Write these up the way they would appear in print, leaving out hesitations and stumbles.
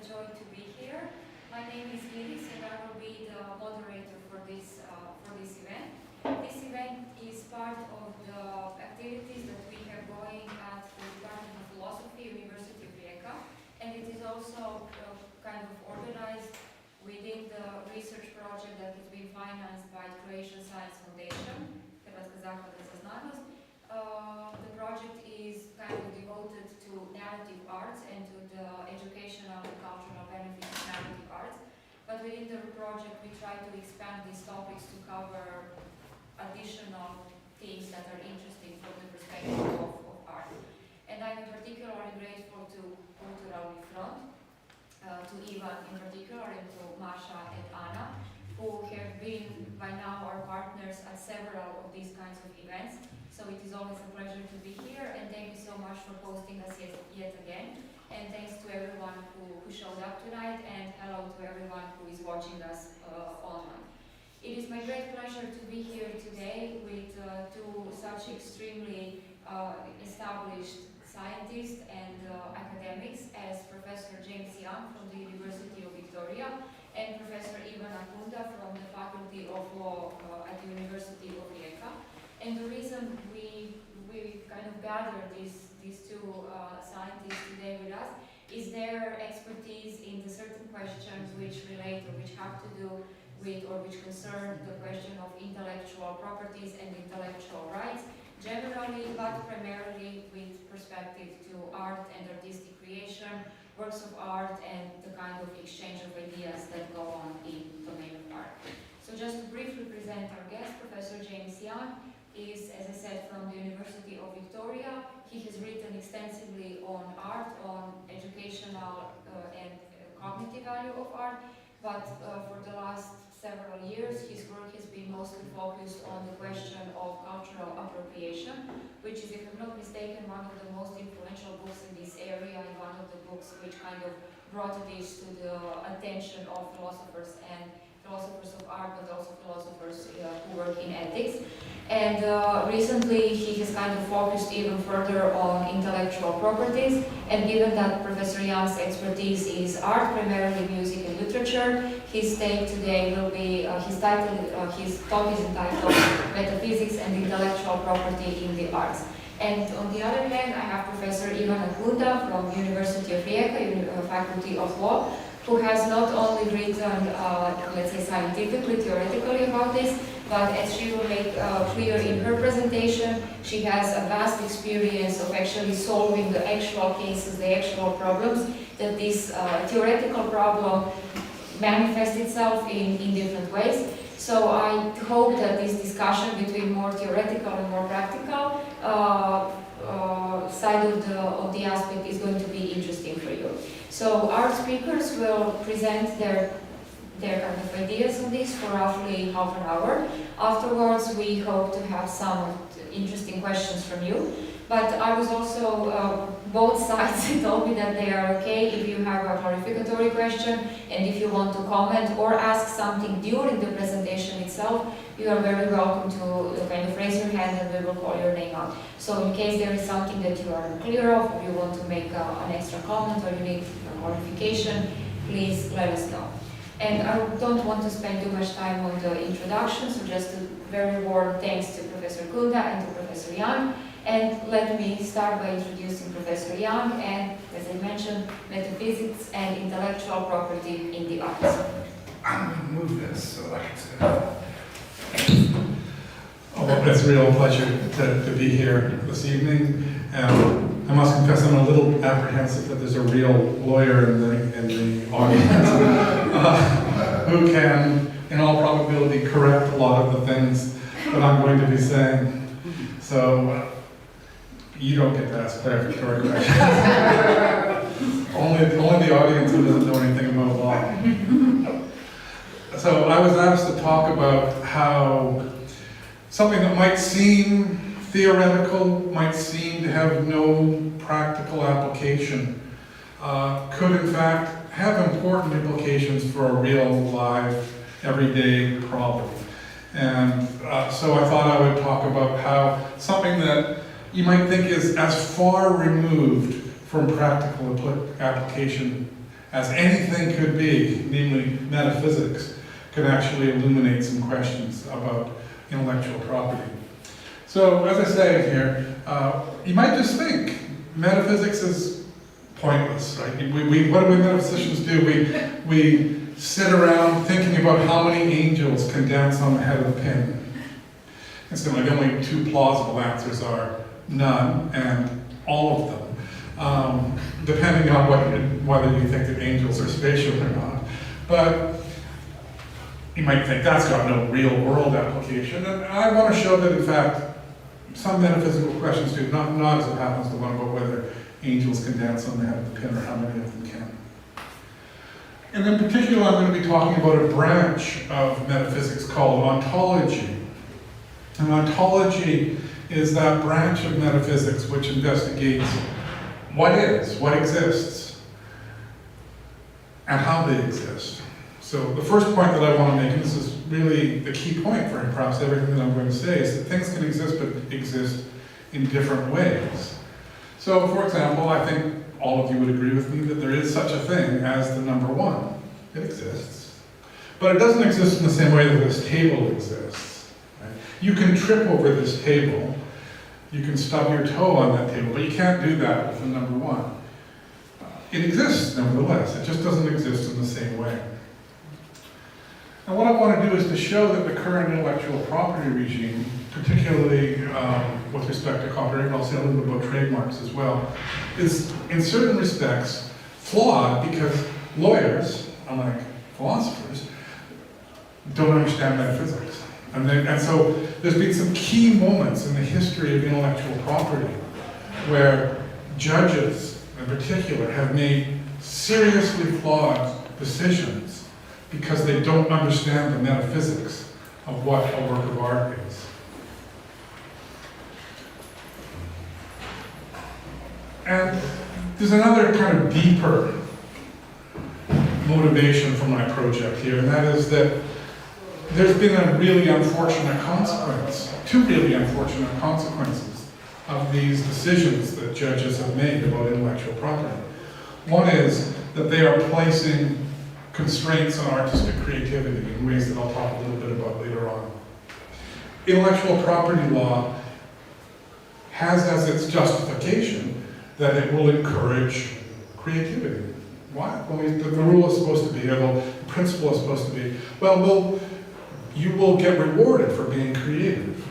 joy to be here. My name is Iris and I will be the moderator for this event. This event is part of the activities that we have going at the Department of Philosophy, University of Rijeka, and it is also kind of organized within the research project that has been financed by the Croatian Science Foundation. Hrvatska zaklada za znanost. The project is kind of devoted to narrative arts and to the educational and cultural benefits of narrative arts. But within the project, we try to expand these topics to cover additional themes that are interesting from the perspective of art. And I'm particularly grateful to Udruga Kulturni, to Ivan in particular, and to Masha and Anna, who have been by now our partners at several of these kinds of events. So it is always a pleasure to be here, and thank you so much for hosting us yet again. And thanks to everyone who showed up tonight, and hello to everyone who is watching us online. It is my great pleasure to be here today with two such extremely established scientists and academics as Professor James Young from the University of Victoria and Professor Ivan Akunda from the Faculty of Law at the University of Rijeka. And the reason we kind of gathered these two scientists today with us is their expertise in the certain questions which relate or which have to do with or which concern the question of intellectual properties and intellectual rights generally, but primarily with perspective to art and artistic creation, works of art, and the kind of exchange of ideas that go on in the domain of art. So just to briefly present our guest, Professor James Young is, as I said, from the University of Victoria. He has written extensively on art, on educational and cognitive value of art, but for the last several years his work has been mostly focused on the question of cultural appropriation, which is, if I'm not mistaken, one of the most influential books in this area and one of the books which kind of brought this to the attention of philosophers of art, but also philosophers who work in ethics. And recently he has kind of focused even further on intellectual properties, and given that Professor Young's expertise is art, primarily music and literature, his take today will be, his talk is entitled Metaphysics and Intellectual Property in the Arts. And on the other hand, I have Professor Ivan Akunda from the University of Rijeka, Faculty of Law, who has not only written, let's say, scientifically, theoretically about this, but as she will make clear in her presentation, she has a vast experience of actually solving the actual cases, the actual problems, that this theoretical problem manifests itself in different ways. So I hope that this discussion between more theoretical and more practical side of the aspect is going to be interesting for you. So our speakers will present their kind of ideas on this for roughly half an hour. Afterwards, we hope to have some interesting questions from you. But I was also, both sides told me that they are okay if you have a clarificatory question, and if you want to comment or ask something during the presentation itself, you are very welcome to kind of raise your hand and we will call your name out. So in case there is something that you are unclear of, or you want to make an extra comment or you need a clarification, please let us know. And I don't want to spend too much time on the introduction, so just a very warm thanks to Professor Kunda and to Professor Young. And let me start by introducing Professor Young and, as I mentioned, metaphysics and intellectual property in the arts. I'm going to move this so I can Oh, well, it's a real pleasure to be here this evening. I must confess I'm a little apprehensive that there's a real lawyer in the audience who can, in all probability, correct a lot of the things that I'm going to be saying. So you don't get to ask clarificatory questions. only the audience who doesn't know anything about law. So I was asked to talk about how something that might seem theoretical, might seem to have no practical application, could in fact have important implications for a real, live, everyday problem. And so I thought I would talk about how something that you might think is as far removed from practical application as anything could be, namely metaphysics, could actually illuminate some questions about intellectual property. So, as I say here, you might just think metaphysics is pointless, right? What do we metaphysicians do? We sit around thinking about how many angels can dance on the head of a pin. Instantly, the only two plausible answers are none and all of them, depending on whether you think that angels are spatial or not. But you might think that's got no real world application, and I want to show that in fact some metaphysical questions do, not as it happens the one about whether angels can dance on the head of the pin or how many of them can. And in particular, I'm going to be talking about a branch of metaphysics called ontology. And ontology is that branch of metaphysics which investigates what is, what exists, and how they exist. So the first point that I want to make, and this is really the key point for perhaps everything that I'm going to say, is that things can exist, but exist in different ways. So, for example, I think all of you would agree with me that there is such a thing as the number one. It exists. But it doesn't exist in the same way that this table exists. Right? You can trip over this table, you can stub your toe on that table, but you can't do that with the number one. It exists, nevertheless. It just doesn't exist in the same way. And what I want to do is to show that the current intellectual property regime, particularly with respect to copyright, and I'll say a little bit about trademarks as well, is in certain respects flawed because lawyers, unlike philosophers, don't understand metaphysics. And so there's been some key moments in the history of intellectual property where judges, in particular, have made seriously flawed decisions because they don't understand the metaphysics of what a work of art is. And there's another kind of deeper motivation for my project here, and that is that there's been a really unfortunate consequence, two really unfortunate consequences of these decisions that judges have made about intellectual property. One is that they are placing constraints on artistic creativity in ways that I'll talk a little bit about later on. Intellectual property law has as its justification that it will encourage creativity. Why? Well, the rule is supposed to be, or the principle is supposed to be, well, you will get rewarded for being creative.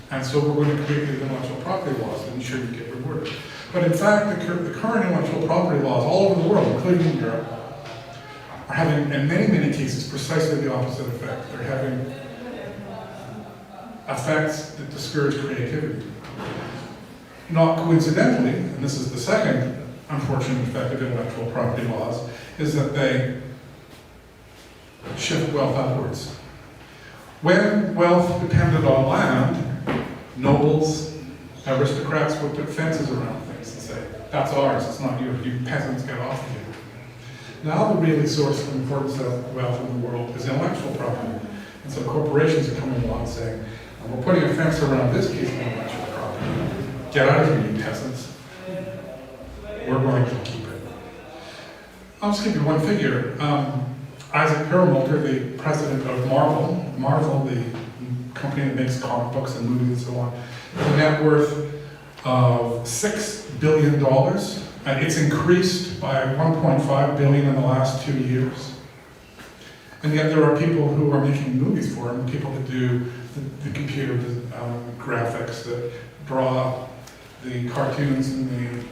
And so we're going to create these intellectual property laws to ensure you get rewarded. But in fact, the current intellectual property laws all over the world, including in Europe, are having, in many, many cases, precisely the opposite effect. They're having effects that discourage creativity. Not coincidentally, and this is the second unfortunate effect of intellectual property laws, is that they shift wealth upwards. When wealth depended on land, nobles, aristocrats would put fences around things and say, that's ours, it's not yours, you peasants get off of it. Now the really source of importance of wealth in the world is intellectual property. And so corporations are coming along saying, we're putting a fence around this piece of intellectual property. Get out of here, you peasants. We're going to keep it. I'll just give you one figure. Isaac Perlmutter, the president of Marvel, the company that makes comic books and movies and so on, has a net worth of $6 billion. And it's increased by 1.5 billion in the last 2 years. And yet there are people who are making movies for him, people that do the computer graphics, that draw the cartoons and the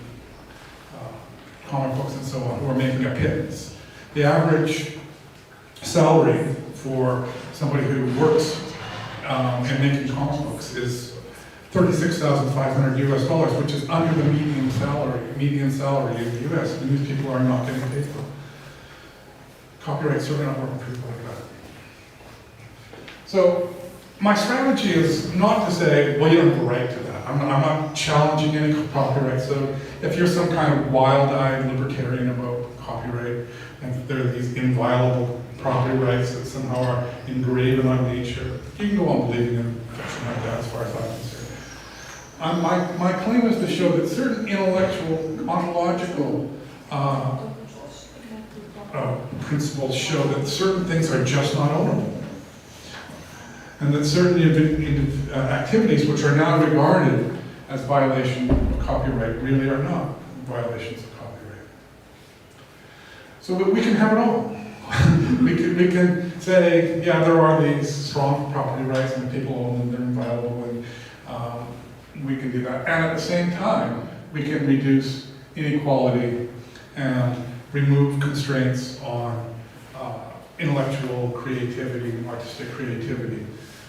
comic books and so on, who are making a pittance. The average salary for somebody who works in making comic books is $36,500 US, which is under the median salary in the US, and these people are not getting paid for. Copyright's certainly not working for people like that. So my strategy is not to say, well, you don't have a right to that. I'm not challenging any copyright. So if you're some kind of wild-eyed libertarian about copyright, and that there are these inviolable property rights that somehow are engraven on nature, you can go on believing in something like that as far as I'm concerned. My claim is to show that certain intellectual, ontological principles show that certain things are just not ownable. And that certain activities which are now regarded as violation of copyright really are not violations of copyright. So we can have it all. we can say, yeah, there are these strong property rights and people own them, they're inviolable, and we can do that. And at the same time, we can reduce inequality and remove constraints on intellectual creativity and artistic creativity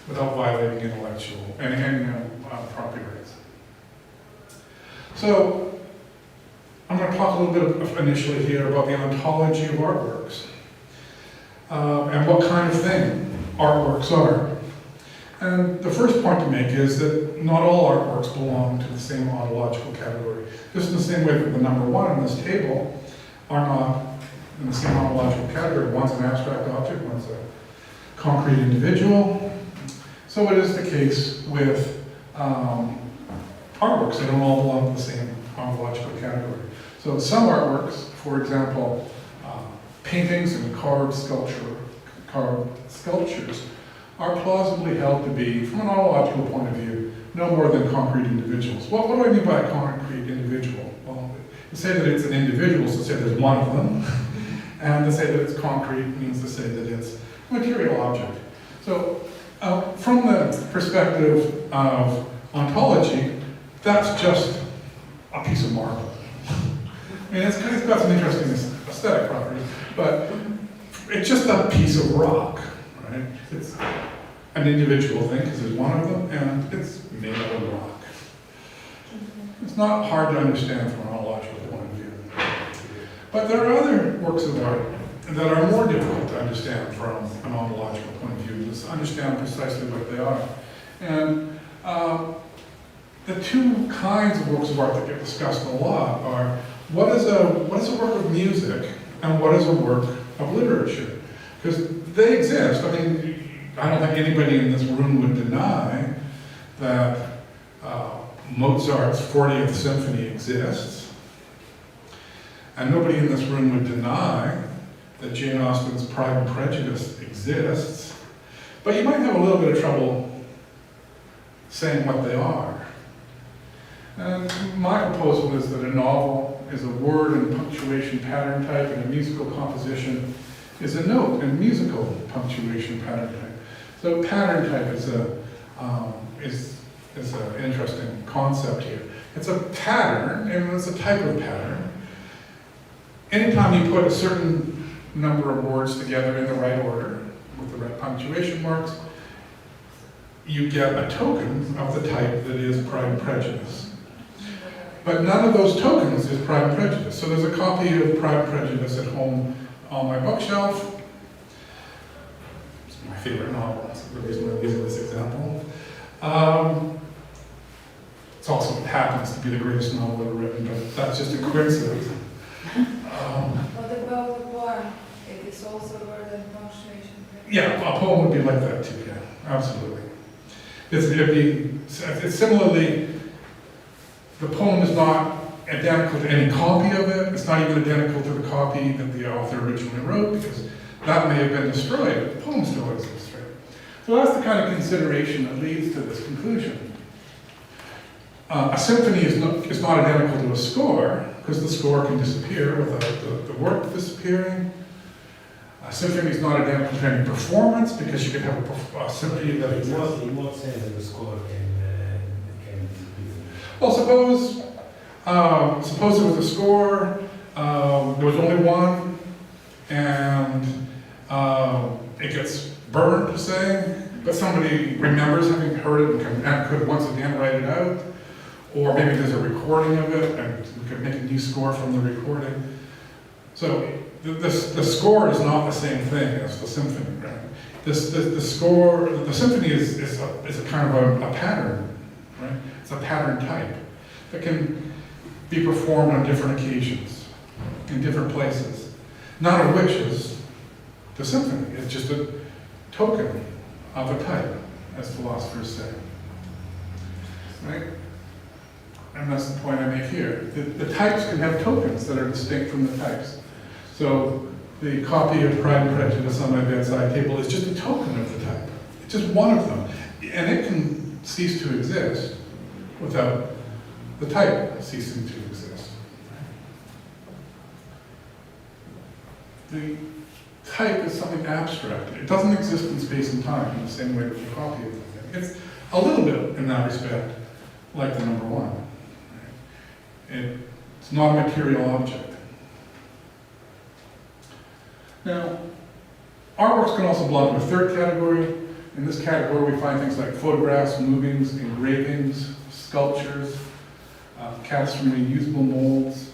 without violating intellectual and property rights. So I'm going to talk a little bit initially here about the ontology of artworks and what kind of thing artworks are. And the first point to make is that not all artworks belong to the same ontological category. Just in the same way that the number one in this table are not in the same ontological category. One's an abstract object, one's a concrete individual. So it is the case with artworks. They don't all belong to the same ontological category. So some artworks, for example, paintings and carved sculptures, are plausibly held to be, from an ontological point of view, no more than concrete individuals. What do I mean by a concrete individual? Well, to say that it's an individual is to say there's one of them, and to say that it's concrete means to say that it's a material object. So from the perspective of ontology, that's just a piece of marble. I mean, it's got some interesting aesthetic properties, but it's just a piece of rock, right? It's an individual thing, because there's one of them, and it's made of rock. It's not hard to understand from an ontological point of view. But there are other works of art that are more difficult to understand from an ontological point of view, to understand precisely what they are. And the two kinds of works of art that get discussed a lot are what is a work of music and what is a work of literature? Because they exist. I mean, I don't think anybody in this room would deny that Mozart's 40th Symphony exists. And nobody in this room would deny that Jane Austen's Pride and Prejudice exists. But you might have a little bit of trouble saying what they are. And my proposal is that a novel is a word and punctuation pattern type, and a musical composition is a note and musical punctuation pattern type. So pattern type is an interesting concept here. It's a pattern, and it's a type of pattern. Anytime you put a certain number of words together in the right order, with the right punctuation marks, you get a token of the type that is Pride and Prejudice. But none of those tokens is Pride and Prejudice. So there's a copy of Pride and Prejudice at home on my bookshelf. It's my favorite novel. That's the reason I'm using this example. It also happens to be the greatest novel ever written, but that's just a coincidence. What about the poem? It is also word and punctuation. Yeah, a poem would be like that too, yeah, absolutely. It's similarly, the poem is not identical to any copy of it. It's not even identical to the copy that the author originally wrote, because that may have been destroyed, but the poem still exists, right? So that's the kind of consideration that leads to this conclusion. A symphony is not identical to a score, because the score can disappear without the work disappearing. A symphony is not identical to any performance, because you can have a symphony that exists. In what sense the score can disappear? Well, suppose there was a score, there was only one, and it gets burned, say, but somebody remembers having heard it and could once again write it out. Or maybe there's a recording of it, and we could make a new score from the recording. So the score is not the same thing as the symphony, right? The symphony is a kind of a pattern, right? It's a pattern type that can be performed on different occasions, in different places. None of which is the symphony. It's just a token of a type, as philosophers say, right? And that's the point I make here. The types can have tokens that are distinct from the types. So The copy of Pride and Prejudice on my bedside table is just a token of the type. It's just one of them. And it can cease to exist without the type ceasing to exist. The type is something abstract. It doesn't exist in space and time in the same way that the copy of the thing. It's a little bit, in that respect, like the number one. It's not a material object. Now, artworks can also belong to a third category. In this category, we find things like photographs, movings, engravings, sculptures, casts from reusable molds.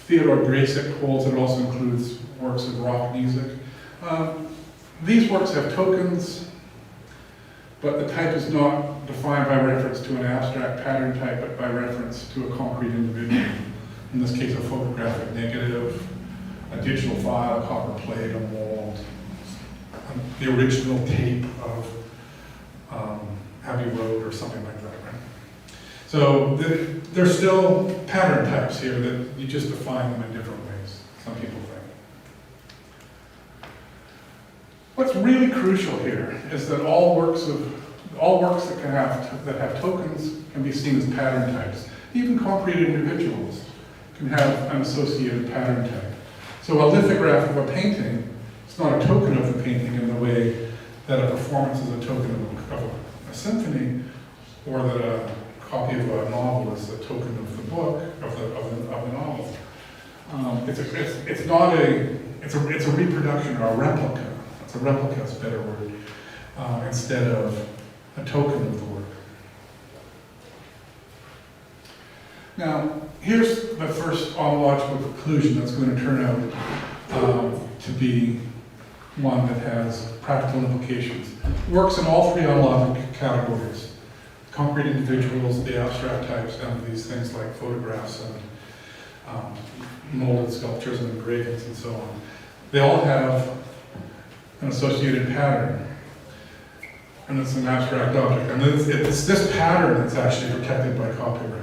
Theodore Gracek holds it also includes works of rock music. These works have tokens, but the type is not defined by reference to an abstract pattern type, but by reference to a concrete individual. In this case, a photographic negative, a digital file, a copper plate, a mold, the original tape of Abbey Road or something like that, right? So there's still pattern types here that you just define them in different ways, some people think. What's really crucial here is that all works that have tokens can be seen as pattern types. Even concrete individuals can have an associated pattern type. So a lithograph of a painting, it's not a token of the painting in the way that a performance is a token of a symphony, or that a copy of a novel is a token of the book, of the novel. It's a reproduction or a replica. It's a replica is a better word, instead of a token of the work. Now, here's the first ontological conclusion that's going to turn out to be one that has practical implications. It works in all three ontological categories: concrete individuals, the abstract types, and these things like photographs and molded sculptures and engravings and so on. They all have an associated pattern, and it's an abstract object. And it's this pattern that's actually protected by copyright.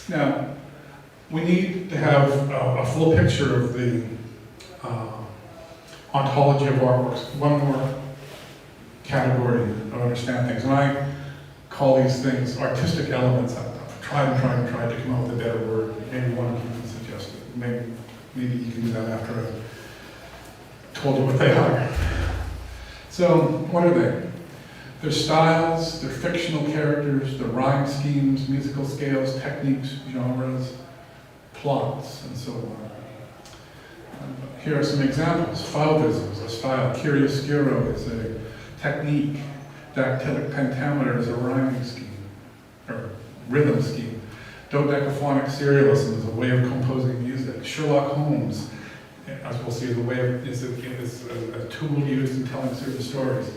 Now, we need to have a full picture of the ontology of artworks. One more category of understand things, and I call these things artistic elements. I've tried to come up with a better word. Maybe one of you can suggest it. Maybe you can do that after I've told you what they are. So, what are they? They're styles, they're fictional characters, they're rhyme schemes, musical scales, techniques, genres, plots, and so on. Here are some examples. Fauvism is a style. Chiaroscuro is a technique. Dactylic pentameter is a rhyming scheme, or rhythm scheme. Dodecaphonic serialism is a way of composing music. Sherlock Holmes, as we'll see, is a tool used in telling certain stories.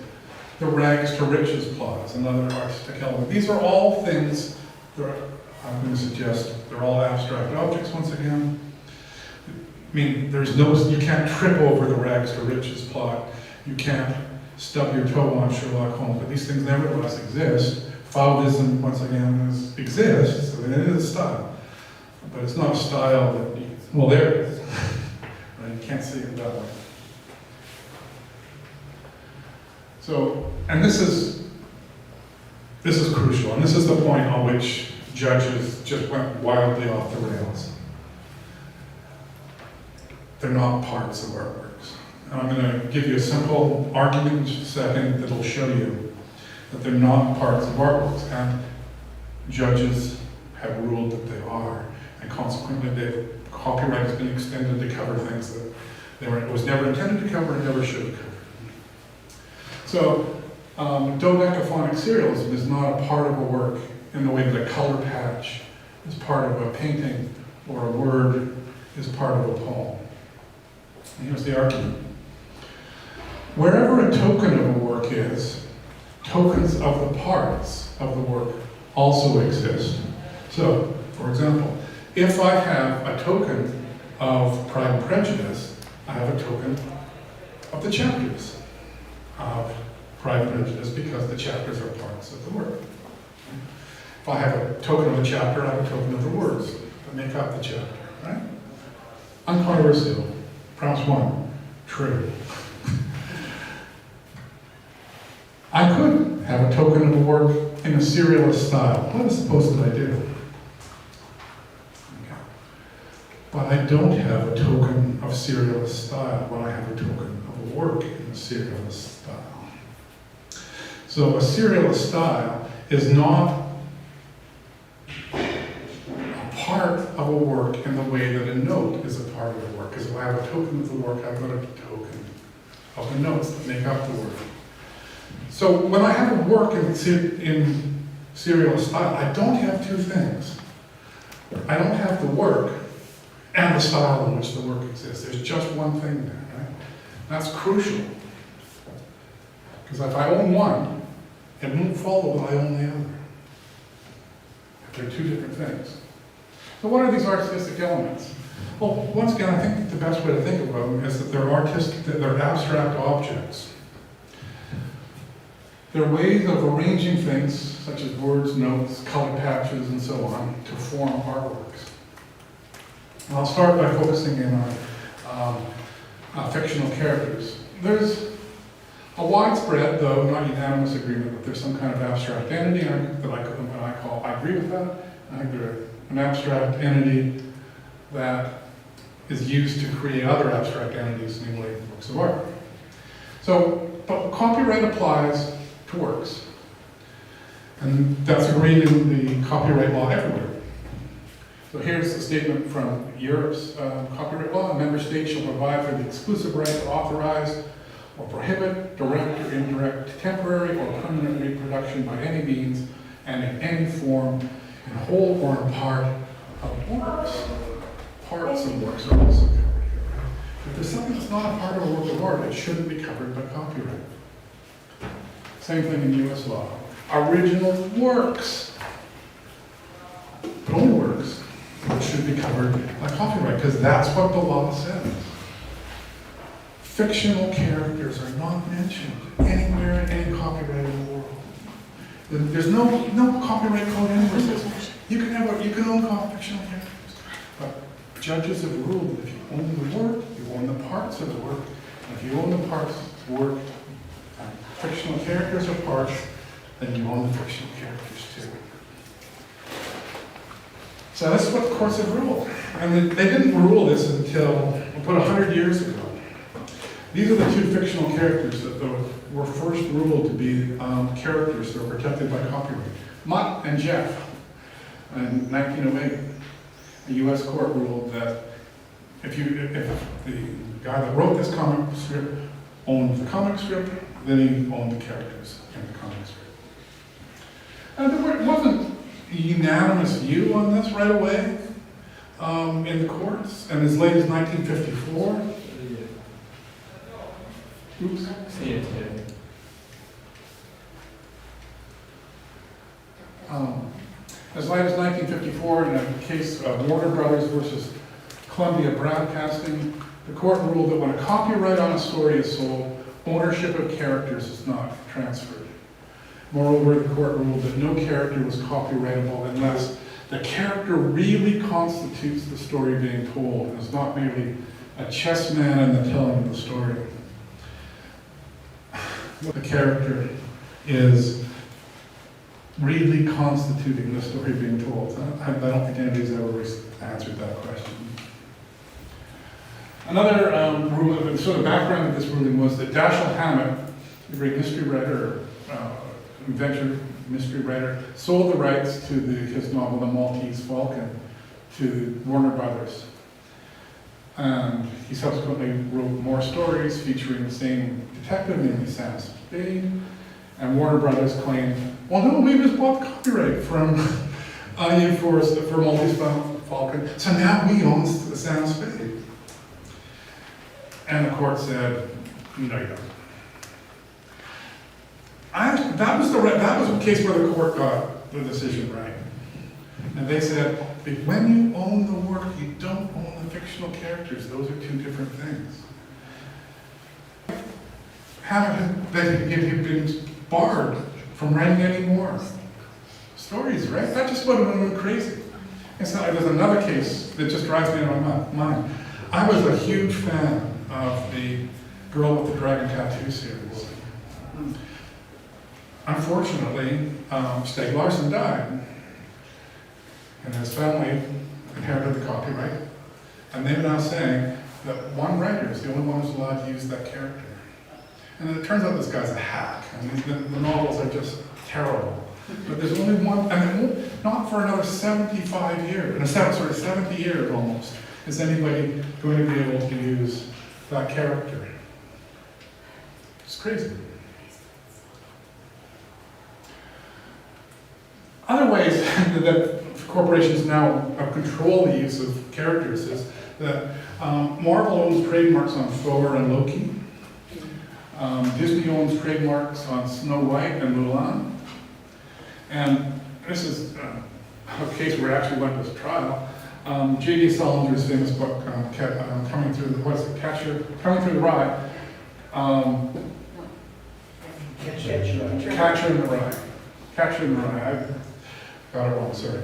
The rags to riches plot is another artistic element. These are all things that I'm going to suggest they're all abstract objects once again. I mean, you can't trip over the rags to riches plot. You can't stub your toe on Sherlock Holmes, but these things nevertheless exist. Fauvism, once again, exists, so it is a style. But it's not a style that there it is. Right? You can't see it that way. So, and this is crucial, and this is the point on which judges just went wildly off the rails. They're not parts of artworks. And I'm going to give you a simple argument in just a second that'll show you that they're not parts of artworks, and judges have ruled that they are, and consequently copyright has been extended to cover things that it was never intended to cover and never should have covered. So, dodecaphonic serialism is not a part of a work in the way that a color patch is part of a painting or a word is part of a poem. And here's the argument. Wherever a token of a work is, tokens of the parts of the work also exist. So, for example, if I have a token of Pride and Prejudice, I have a token of the chapters of Pride and Prejudice because the chapters are parts of the work. If I have a token of a chapter, I have a token of the words that make up the chapter, right? Uncontroversial. Perhaps one. True. I could have a token of a work in a serialist style. What is supposed that I do? Okay. But I don't have a token of serialist style, but I have a token of a work in a serialist style. So a serialist style is not a part of a work in the way that a note is a part of a work. Because if I have a token of the work, I've got a token of the notes that make up the work. So when I have a work in serialist style, I don't have two things. I don't have the work and the style in which the work exists. There's just one thing there, right? That's crucial. Because if I own one, it won't follow that I own the other. They're two different things. So what are these artistic elements? Well, once again, I think the best way to think about them is that they're abstract objects. They're ways of arranging things, such as words, notes, color patches, and so on, to form artworks. And I'll start by focusing in on fictional characters. There's a widespread, though not unanimous, agreement that there's some kind of abstract entity that I agree with that. I think they're an abstract entity that is used to create other abstract entities, namely works of art. So, but copyright applies to works. And that's agreed in the copyright law everywhere. So here's a statement from Europe's copyright law. A member state shall provide for the exclusive right to authorize or prohibit direct or indirect temporary or permanent reproduction by any means and in any form, in whole or in part, of works. Parts of works are also covered here, right? If there's something that's not a part of a work of art, it shouldn't be covered by copyright. Same thing in US law. Original works, but only works, should be covered by copyright, because that's what the law says. Fictional characters are not mentioned anywhere in any copyright in the world. There's no copyright code anywhere that says you can own fictional characters. But judges have ruled that if you own the work, you own the parts of the work. And if you own the parts of the work, fictional characters are parts, then you own the fictional characters too. So that's what the courts have ruled. And they didn't rule this until about 100 years ago. These are the two fictional characters that were first ruled to be characters that were protected by copyright. Mutt and Jeff. In 1908, a US court ruled that if the guy that wrote this comic strip owned the comic strip, then he owned the characters in the comic strip. And there wasn't a unanimous view on this right away in the courts. And as late as 1954, oops. As late as 1954, in a case of Warner Brothers versus Columbia Broadcasting, the court ruled that when a copyright on a story is sold, ownership of characters is not transferred. Moreover, the court ruled that no character was copyrightable unless the character really constitutes the story being told, and is not merely a chess man in the telling of the story. The character is really constituting the story being told. I don't think anybody's ever answered that question. Another ruling, sort of background of this ruling was that Dashiell Hammett, the great mystery writer, inventor, mystery writer, sold the rights to his novel, The Maltese Falcon, to Warner Brothers. And he subsequently wrote more stories featuring the same detective, namely Sam Spade. And Warner Brothers claimed, well, no, we just bought the copyright from you for Maltese Falcon, so now we own the Sam Spade. And the court said, no, you don't. That was a case where the court got the decision right. And they said, when you own the work, you don't own the fictional characters. Those are two different things. Hammett had been barred from writing any more stories, right? That just would have been crazy. It's not, there's another case that just drives me out of my mind. I was a huge fan of the Girl with the Dragon Tattoo series. Unfortunately, Stieg Larsson died, and his family inherited the copyright, and they're now saying that one writer is the only one who's allowed to use that character. And it turns out this guy's a hack, and the novels are just terrible. But there's only one, and it won't, not for another 75 years, 70 years almost, is anybody going to be able to use that character. It's crazy. Other ways that corporations now control the use of characters is that Marvel owns trademarks on Thor and Loki. Disney owns trademarks on Snow White and Mulan. And this is a case where it actually went to trial. J.D. Salinger's famous book, Coming Through the Rye. Catcher in the Rye. Catcher in the Rye. I got it wrong, sorry.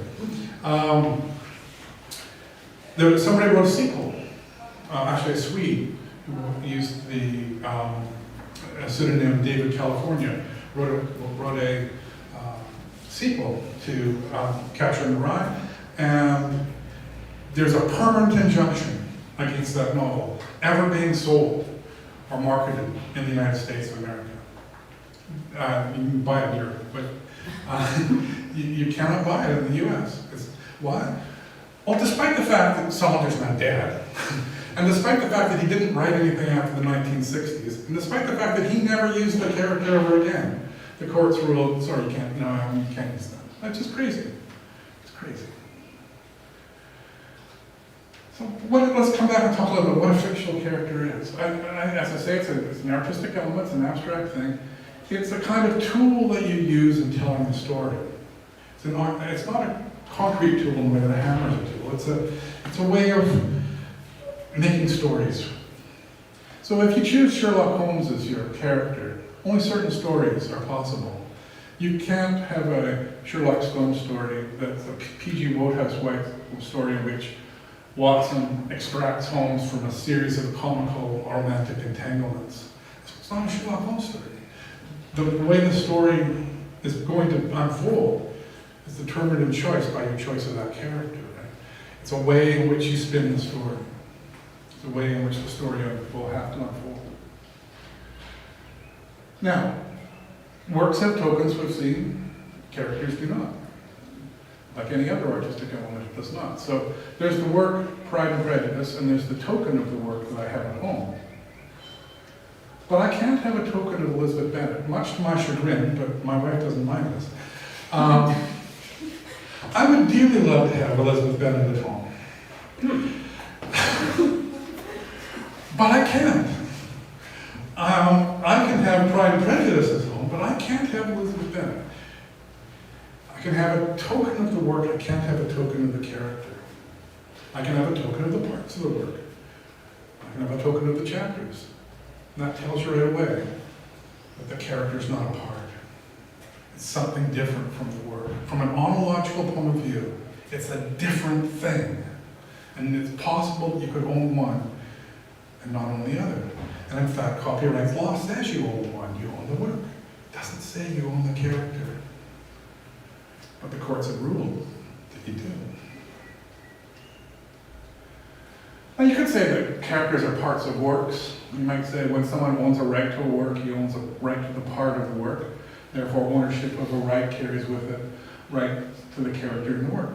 Somebody wrote a sequel. Actually, a Swede who used the pseudonym David California wrote a sequel to Catcher in the Rye, and there's a permanent injunction against that novel ever being sold or marketed in the United States of America. You can buy it here, but you cannot buy it in the US. Why? Well, despite the fact that Salinger's not dead, and despite the fact that he didn't write anything after the 1960s, and despite the fact that he never used the character ever again, the courts ruled, sorry, you can't use that. That's just crazy. It's crazy. So let's come back and talk a little bit about what a fictional character is. As I say, it's an artistic element, it's an abstract thing. It's a kind of tool that you use in telling the story. It's not a concrete tool in the way that a hammer is a tool. It's a way of making stories. So if you choose Sherlock Holmes as your character, only certain stories are possible. You can't have a Sherlock Holmes story that's a P.G. Wodehouse story in which Watson extracts Holmes from a series of comical or romantic entanglements. It's not a Sherlock Holmes story. The way the story is going to unfold is determined in choice by your choice of that character. Right? It's a way in which you spin the story. It's a way in which the story will have to unfold. Now, works have tokens we've seen, characters do not. Like any other artistic element, it does not. So there's the work, Pride and Prejudice, and there's the token of the work that I have at home. But I can't have a token of Elizabeth Bennet, much to my chagrin, but my wife doesn't mind this. I would dearly love to have Elizabeth Bennet at home. But I can't. I can have Pride and Prejudice at home, but I can't have Elizabeth Bennet. I can have a token of the work, I can't have a token of the character. I can have a token of the parts of the work. I can have a token of the chapters. And that tells you right away that the character's not a part. It's something different from the work. From an ontological point of view, it's a different thing. And it's possible that you could own one and not own the other. And in fact, copyright law says you own one, you own the work. It doesn't say you own the character. But the courts have ruled that you do. Now you could say that characters are parts of works. You might say when someone owns a right to a work, he owns a right to the part of the work. Therefore, ownership of a right carries with it right to the character in the work.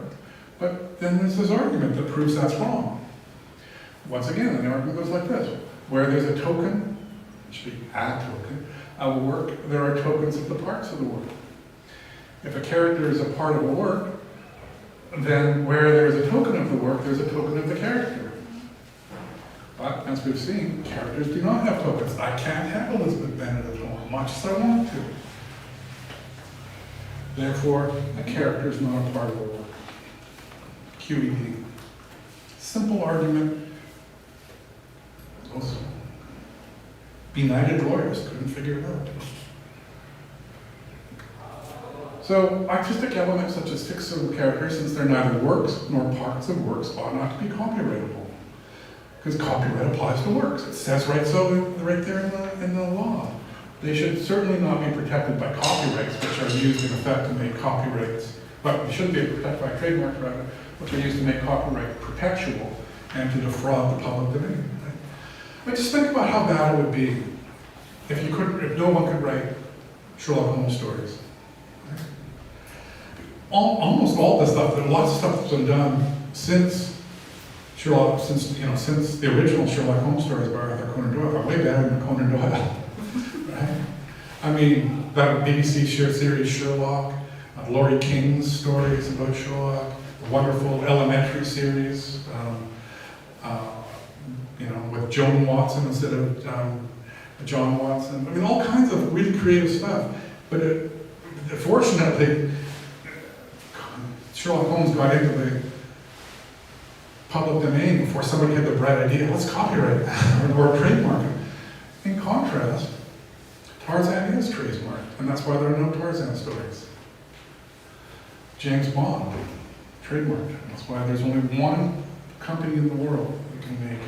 But then there's this argument that proves that's wrong. Once again, the argument goes like this. Where there's a token, it should be a token, of a work, there are tokens of the parts of the work. If a character is a part of a work, then where there's a token of the work, there's a token of the character. But, as we've seen, characters do not have tokens. I can't have Elizabeth Bennet at home, much as I want to. Therefore, a character is not a part of the work. QED. Simple argument. Those benighted lawyers couldn't figure it out. So artistic elements such as fictional characters, since they're neither works nor parts of works, ought not to be copyrightable. Because copyright applies to works. It says right there in the law. They should certainly not be protected by copyrights, which are used in effect to make copyrights, but they shouldn't be protected by trademarks, rather, which are used to make copyright perpetual and to defraud the public domain. Right? But just think about how bad it would be if no one could write Sherlock Holmes stories. Right? Almost all the stuff, there are lots of stuff that's been done since the original Sherlock Holmes stories by Arthur Conan Doyle are way better than Conan Doyle. Right? I mean, that BBC series Sherlock, Laurie King's stories about Sherlock, the wonderful Elementary series, with Joan Watson instead of John Watson. I mean, all kinds of really creative stuff. But fortunately, Sherlock Holmes got into the public domain before somebody had the bright idea, let's copyright it or trademark it. In contrast, Tarzan is trademarked, and that's why there are no Tarzan stories. James Bond, trademarked. That's why there's only one company in the world that can make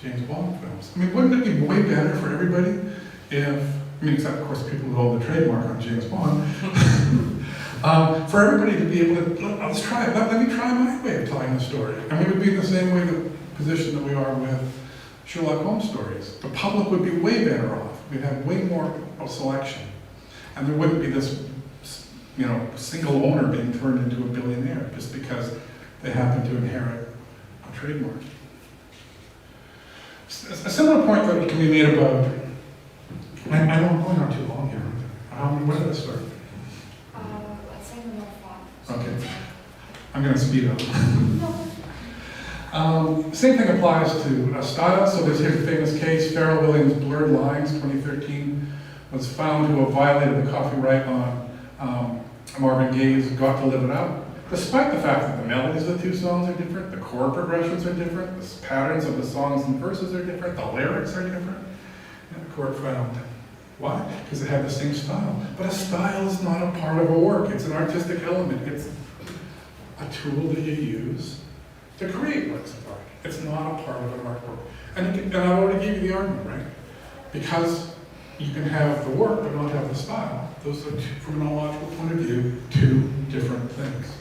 James Bond films. I mean, wouldn't it be way better for everybody except of course people who hold the trademark on James Bond, for everybody to be able to, let's try it, let me try my way of telling the story. And we would be in the same way, the position that we are with Sherlock Holmes stories. The public would be way better off. We'd have way more selection. And there wouldn't be this, single owner being turned into a billionaire just because they happen to inherit a trademark. A similar point that can be made about, I know I'm going on too long here. When did I start? Let's say number 5. Okay. I'm going to speed up. Same thing applies to style. So there's here a famous case, Pharrell Williams' Blurred Lines, 2013, was found to have violated the copyright on Marvin Gaye's Got to Live It Up, despite the fact that the melodies of the two songs are different, the chord progressions are different, the patterns of the songs and verses are different, the lyrics are different. And the court found, why? Because it had the same style. But a style is not a part of a work. It's an artistic element. It's a tool that you use to create works of art. It's not a part of an artwork. And I already gave you the argument, right? Because you can have the work but not have the style. Those are, from an logical point of view, two different things.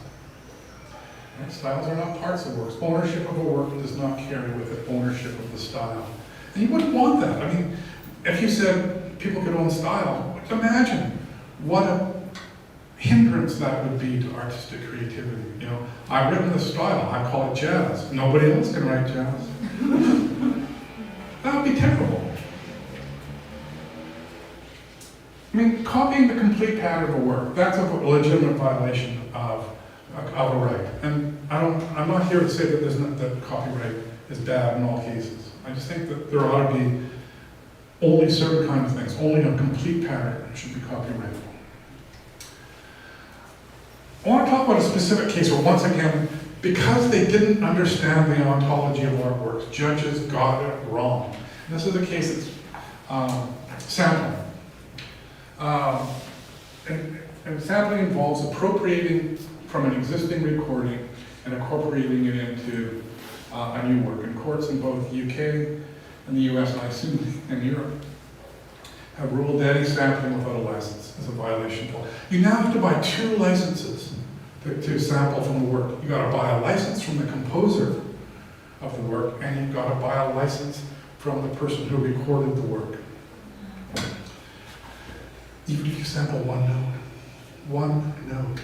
Right? Styles are not parts of works. Ownership of a work does not carry with it ownership of the style. And you wouldn't want that. I mean, if you said people could own style, imagine what a hindrance that would be to artistic creativity. I've written this style, I call it jazz. Nobody else can write jazz. That would be terrible. I mean, copying the complete pattern of a work, that's a legitimate violation of a right. And I'm not here to say that copyright is bad in all cases. I just think that there ought to be only certain kind of things, only a complete pattern should be copyrightable. I want to talk about a specific case where, once again, because they didn't understand the ontology of artworks, judges got it wrong. And this is a case that's sampling. And sampling involves appropriating from an existing recording and incorporating it into a new work. And courts in both the UK and the US, and I assume in Europe, have ruled that any sampling without a license is a violation. You now have to buy 2 licenses to sample from the work. You got to buy a license from the composer of the work, and you've got to buy a license from the person who recorded the work. Even if you sample one note.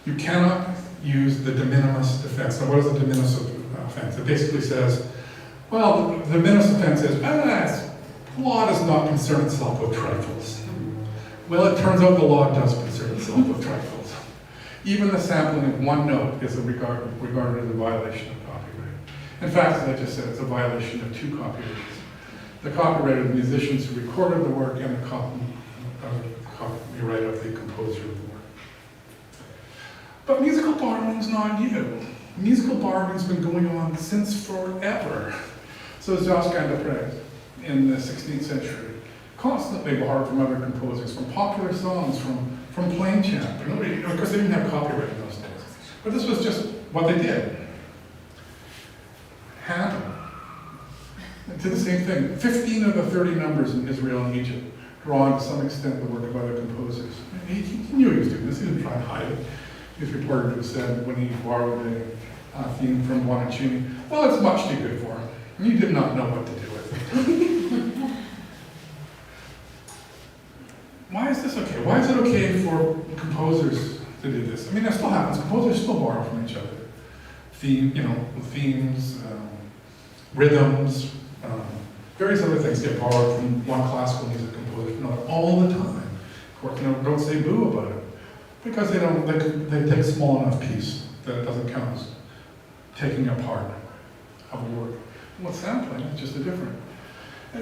You cannot use the de minimis defense. Now, what is the de minimis offense? It basically says, well, the de minimis offense is, law does not concern itself with trifles. Well, it turns out the law does concern itself with trifles. Even the sampling of one note is regarded as a violation of copyright. In fact, as I just said, it's a violation of 2 copyrights. The copyright of the musicians who recorded the work and the copyright of the composer of the work. But musical borrowing's not new. Musical borrowing's been going on since forever. So is Jacques Gandapret in the 16th century constantly borrowed from other composers, from popular songs, from plain chant. Nobody, of course, they didn't have copyright in those days. But this was just what they did. Handel did the same thing. 15 of the 30 numbers in Israel and Egypt draw on to some extent the work of other composers. He knew he was doing this. He didn't try and hide it. He was reported to have said when he borrowed a theme from Bonaccini, well, it's much too good for him. And he did not know what to do with it. Why is this okay? Why is it okay for composers to do this? I mean, that still happens. Composers still borrow from each other. Themes, rhythms, various other things get borrowed from one classical music composer from another all the time. Of course, don't say boo about it, because they take a small enough piece that it doesn't count as taking a part of a work. Well, sampling is just a different.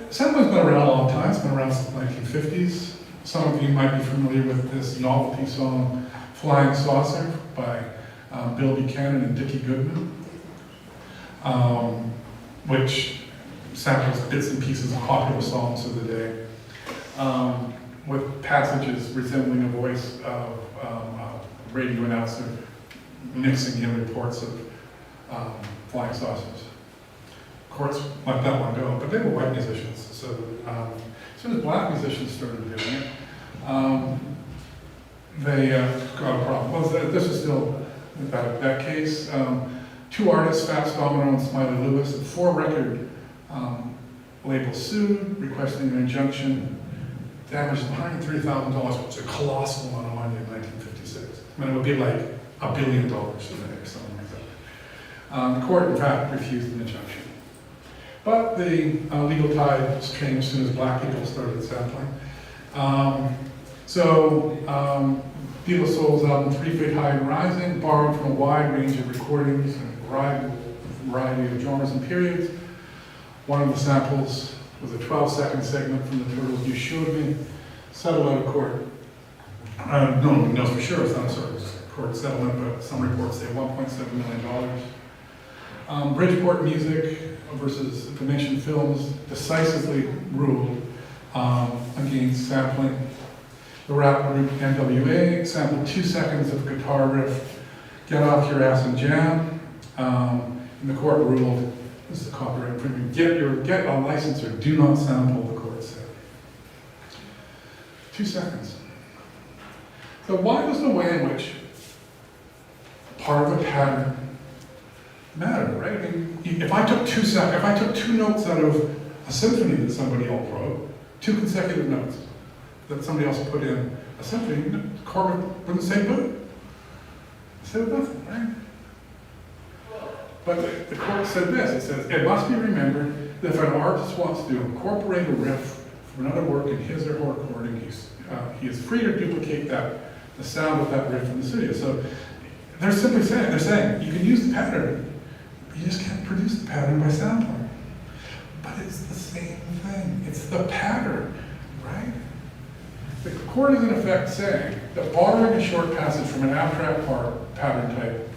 Sampling's been around a long time. It's been around since the 1950s. Some of you might be familiar with this novelty song, Flying Saucer, by Bill Buchanan and Dickie Goodman, which samples bits and pieces of popular songs of the day, with passages resembling a voice of a radio announcer mixing in reports of flying saucers. Courts let that one go, but they were white musicians, so as soon as black musicians started doing it, they got a problem. Well, this is still that case. Two artists, Fats Domino and Smiley Lewis, and 4 record labels sued, requesting an injunction. Damages $130,000, which is a colossal amount of money in 1956. I mean, it would be like $1 billion today or something like that. The court, in fact, refused an injunction. But the legal tide was changed as soon as black people started sampling. De La Soul's album 3 Feet High and Rising borrowed from a wide range of recordings and a variety of genres and periods. One of the samples was a 12-second segment from the Turtles' You Showed Me, settled out of court. No one knows for sure, it's not a sort of court settlement, but some reports say $1.7 million. Bridgeport Music versus Information Films decisively ruled against sampling. The rap group NWA sampled 2 seconds of guitar riff, Get Off Your Ass and Jam, and the court ruled, this is the copyright infringement, get a license or do not sample, the court said. 2 seconds. So why was the way in which part of a pattern matter, right? I mean, if I took 2 notes out of a symphony that somebody else wrote, 2 consecutive notes that somebody else put in a symphony, the court wouldn't say boo. It said nothing, right? But the court said this, it says, it must be remembered that if an artist wants to incorporate a riff from another work in his or her recording, he is free to duplicate the sound of that riff in the studio. So they're saying, you can use the pattern, but you just can't produce the pattern by sampling. But it's the same thing, it's the pattern, right? The court is in effect saying that borrowing a short passage from an abstract pattern type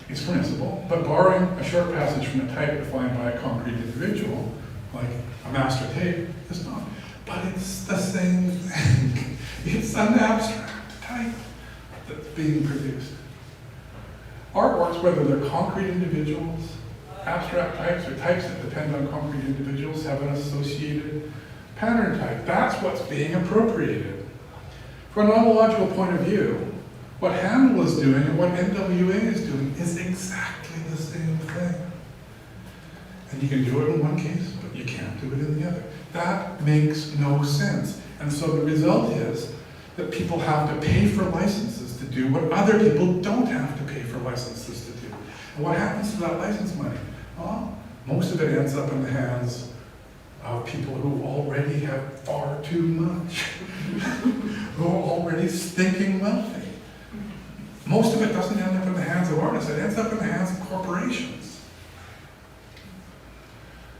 is permissible, but borrowing a short passage from a type defined by a concrete individual, like a master tape, is not. But it's the same thing. It's an abstract type that's being produced. Artworks, whether they're concrete individuals, abstract types, or types that depend on concrete individuals, have an associated pattern type. That's what's being appropriated. From an ontological point of view, what Handel is doing and what NWA is doing is exactly the same thing. And you can do it in one case, but you can't do it in the other. That makes no sense. And so the result is that people have to pay for licenses to do what other people don't have to pay for licenses to do. And what happens to that license money? Well, most of it ends up in the hands of people who already have far too much, who are already stinking wealthy. Most of it doesn't end up in the hands of artists, it ends up in the hands of corporations.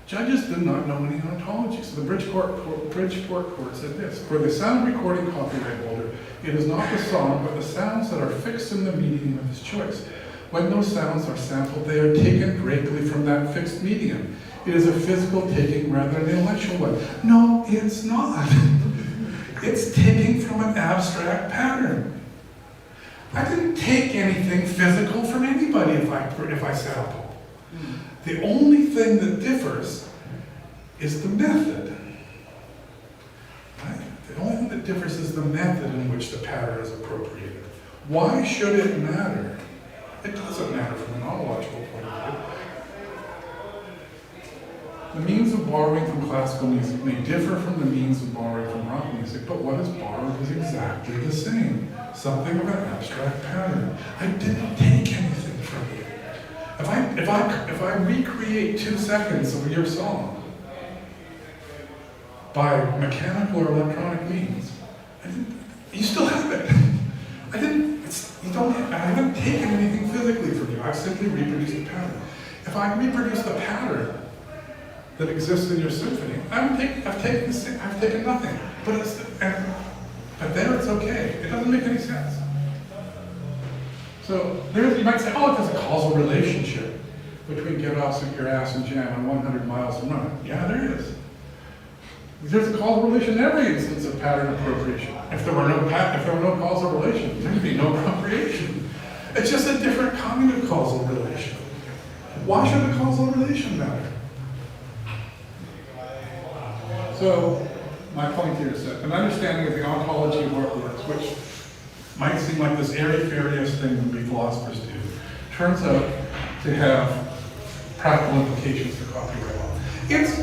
Judges did not know any ontology, so the Bridgeport Court said this: for the sound recording copyright holder, it is not the song, but the sounds that are fixed in the medium of his choice. When those sounds are sampled, they are taken directly from that fixed medium. It is a physical taking rather than an intellectual one. No, it's not. It's taking from an abstract pattern. I didn't take anything physical from anybody if I sample. The only thing that differs is the method. Right? The only thing that differs is the method in which the pattern is appropriated. Why should it matter? It doesn't matter from an ontological point of view. The means of borrowing from classical music may differ from the means of borrowing from rock music, but what is borrowed is exactly the same. Something of an abstract pattern. I didn't take anything from you. If I recreate 2 seconds of your song by mechanical or electronic means, you still have it. I haven't taken anything physically from you. I've simply reproduced the pattern. If I reproduce the pattern that exists in your symphony, I've taken nothing. But there it's okay. It doesn't make any sense. So you might say, oh, there's a causal relationship between get off your ass and jam on 100 miles from running. Yeah, there is. There's a causal relation in every instance of pattern appropriation. If there were no causal relation, there would be no appropriation. It's just a different kind of causal relation. Why should the causal relation matter? So, my point here is that an understanding of the ontology of what works, which might seem like this airy-fairy-ish thing that we philosophers do, turns out to have practical implications for copyright law. It's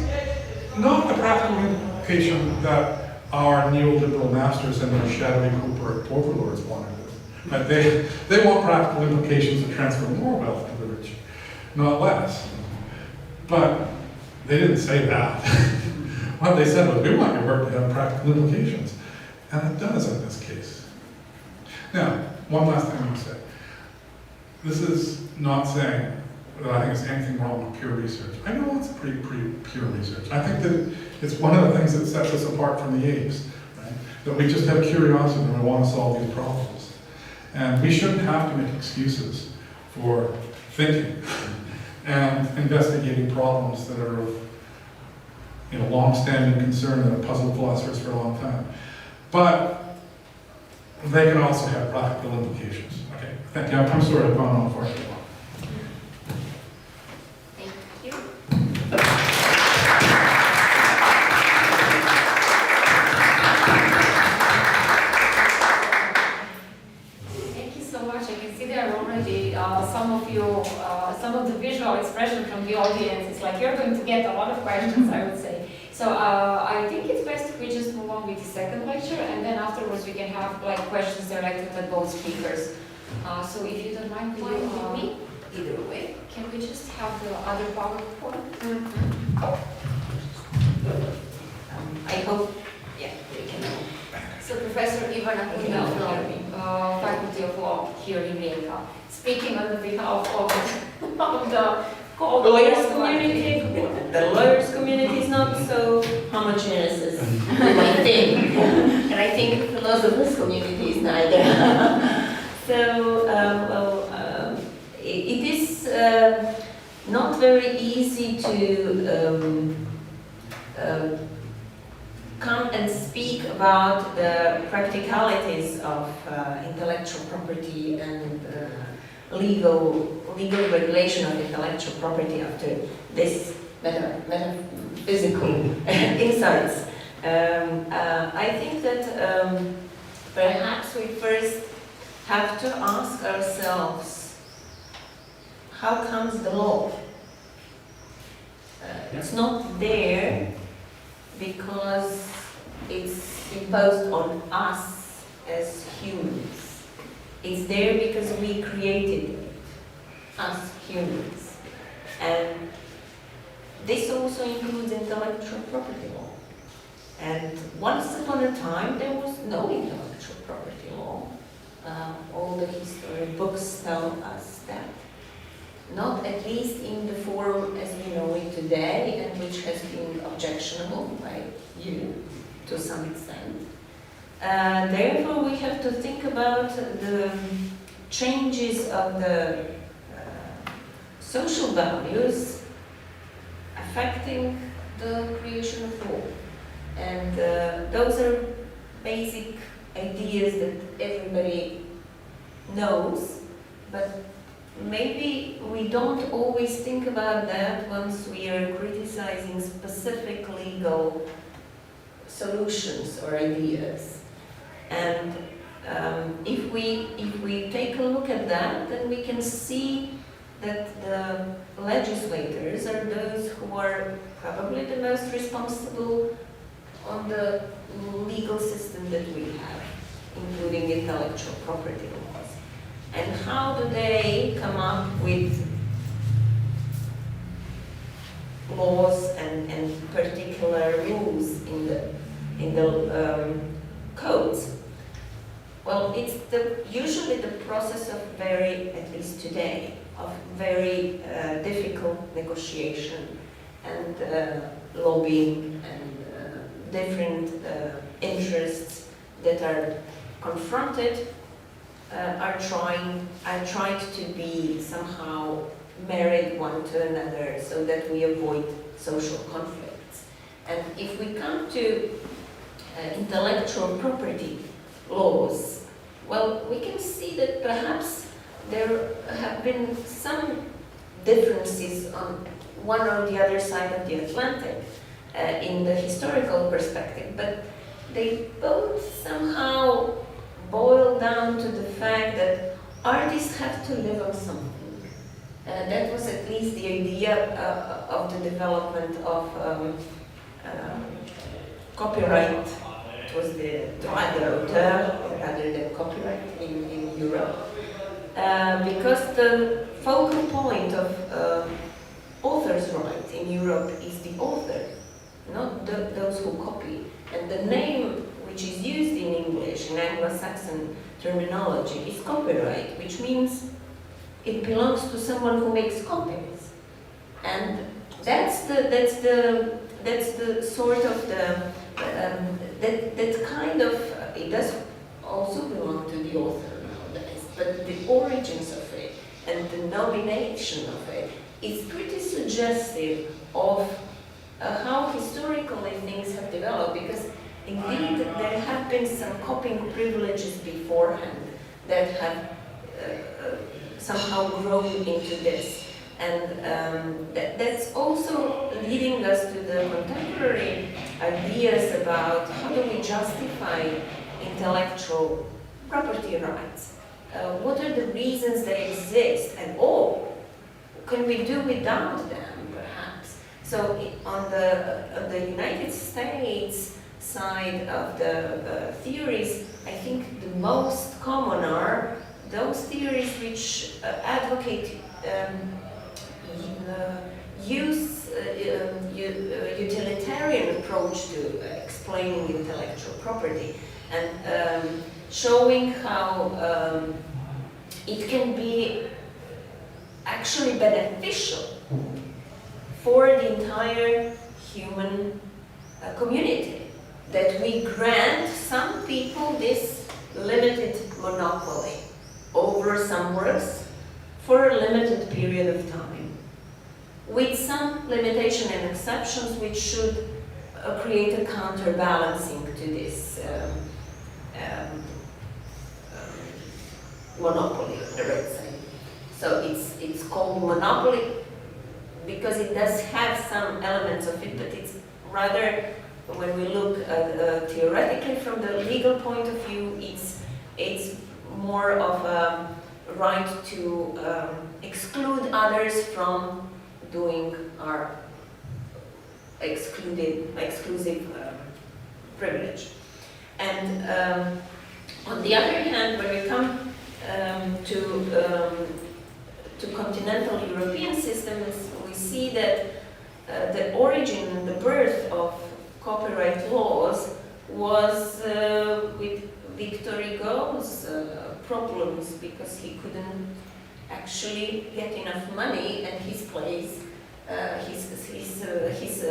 not the practical implication that our neoliberal masters and their shadowy corporate overlords wanted it. But they want practical implications that transfer more wealth to the rich, not less. But they didn't say that. What they said was, we want your work to have practical implications. And it does in this case. Now, one last thing I want to say. This is not saying that I think there's anything wrong with pure research. I know it's pretty pure research. I think that it's one of the things that sets us apart from the apes, right? That we just have curiosity and we want to solve these problems. And we shouldn't have to make excuses for thinking and investigating problems that are of long-standing concern that have puzzled philosophers for a long time. But they can also have practical implications. Okay, thank you. I'm sorry I've gone on for too long. Thank you. Thank you so much. I can see there are already some of the visual expression from the audience. It's like you're going to get a lot of questions, I would say. So I think it's best if we just move on with the second lecture, and then afterwards we can have questions directed at both speakers. So if you don't mind, could you either way? Can we just have the other PowerPoint? I hope, yeah, we can. So Professor Ivana Kudina from Faculty of Law here in Rijeka, speaking on behalf of the lawyers community. The lawyers community is not so homogeneous as you might think, and I think the philosophers community is neither. So, it is not very easy to come and speak about the practicalities of intellectual property and legal regulation of intellectual property after this metaphysical insights. I think that perhaps we first have to ask ourselves, how comes the law? It's not there because it's imposed on us as humans. It's there because we created it, us humans. And this also includes intellectual property law. And once upon a time, there was no intellectual property law. All the history books tell us that. Not at least in the form as we know it today, and which has been objectionable by you to some extent. Therefore, we have to think about the changes of the social values affecting the creation of law. And those are basic ideas that everybody knows, but maybe we don't always think about that once we are criticizing specific legal solutions or ideas. And if we take a look at that, then we can see that the legislators are those who are probably the most responsible on the legal system that we have, including intellectual property laws. And how do they come up with laws and particular rules in the codes? Well, it's usually the process of at least today, of very difficult negotiation and lobbying and different interests that are confronted are tried to be somehow married one to another so that we avoid social conflicts. And if we come to intellectual property laws, well, we can see that perhaps there have been some differences on one or the other side of the Atlantic in the historical perspective, but they both somehow boil down to the fact that artists have to live on something. That was at least the idea of the development of copyright. It was the droit d'auteur rather than copyright in Europe. Because the focal point of author's right in Europe is the author, not those who copy. And the name which is used in English, in Anglo-Saxon terminology, is copyright, which means it belongs to someone who makes copies. And that's the sort of that kind of, it does also belong to the author nowadays, but the origins of it and the nomination of it is pretty suggestive of how historically things have developed, because indeed there have been some copying privileges beforehand that have somehow grown into this. And that's also leading us to the contemporary ideas about how do we justify intellectual property rights? What are the reasons they exist, and can we do without them, perhaps? So on the United States side of the theories, I think the most common are those theories which advocate utilitarian approach to explaining intellectual property and showing how it can be actually beneficial for the entire human community, that we grant some people this limited monopoly over some works for a limited period of time, with some limitation and exceptions which should create a counterbalancing to this monopoly, let's say. So it's called monopoly because it does have some elements of it, but it's rather, when we look theoretically from the legal point of view, it's more of a right to exclude others from doing our exclusive privilege. And on the other hand, when we come to continental European systems, we see that the origin and the birth of copyright laws was with Victor Hugo's problems, because he couldn't actually get enough money, and his plays, his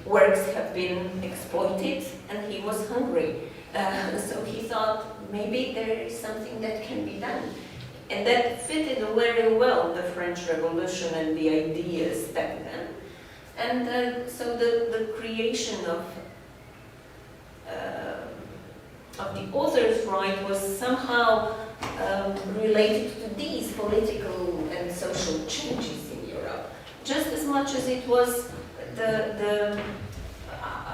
works have been exploited, and he was hungry. So he thought maybe there is something that can be done. And that fitted very well the French Revolution and the ideas back then. And so the creation of the author's right was somehow related to these political and social changes in Europe, just as much as it was the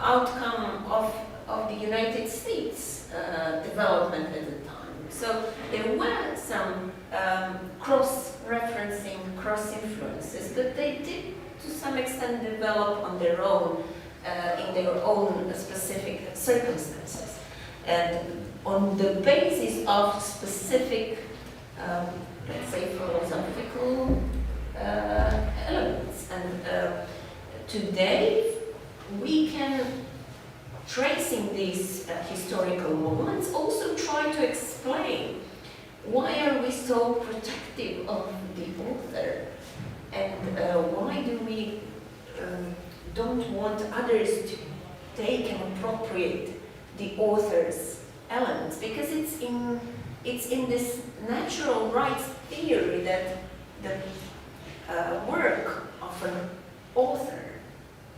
outcome of the United States development at the time. So there were some cross-referencing, cross-influences, but they did to some extent develop on their own, in their own specific circumstances. And on the basis of specific, let's say, philosophical elements. And today, we can, tracing these historical moments, also try to explain why are we so protective of the author, and why do we don't want others to take and appropriate the author's elements, because it's in this natural rights theory that the work of an author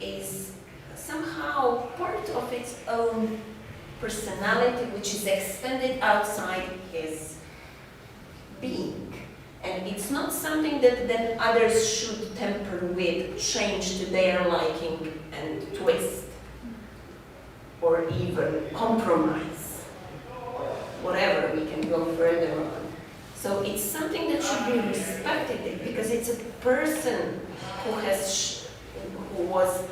is somehow part of its own personality, which is extended outside his being. And it's not something that then others should temper with, change to their liking and twist, or even compromise, whatever, we can go further on. So it's something that should be respected, because it's a person who was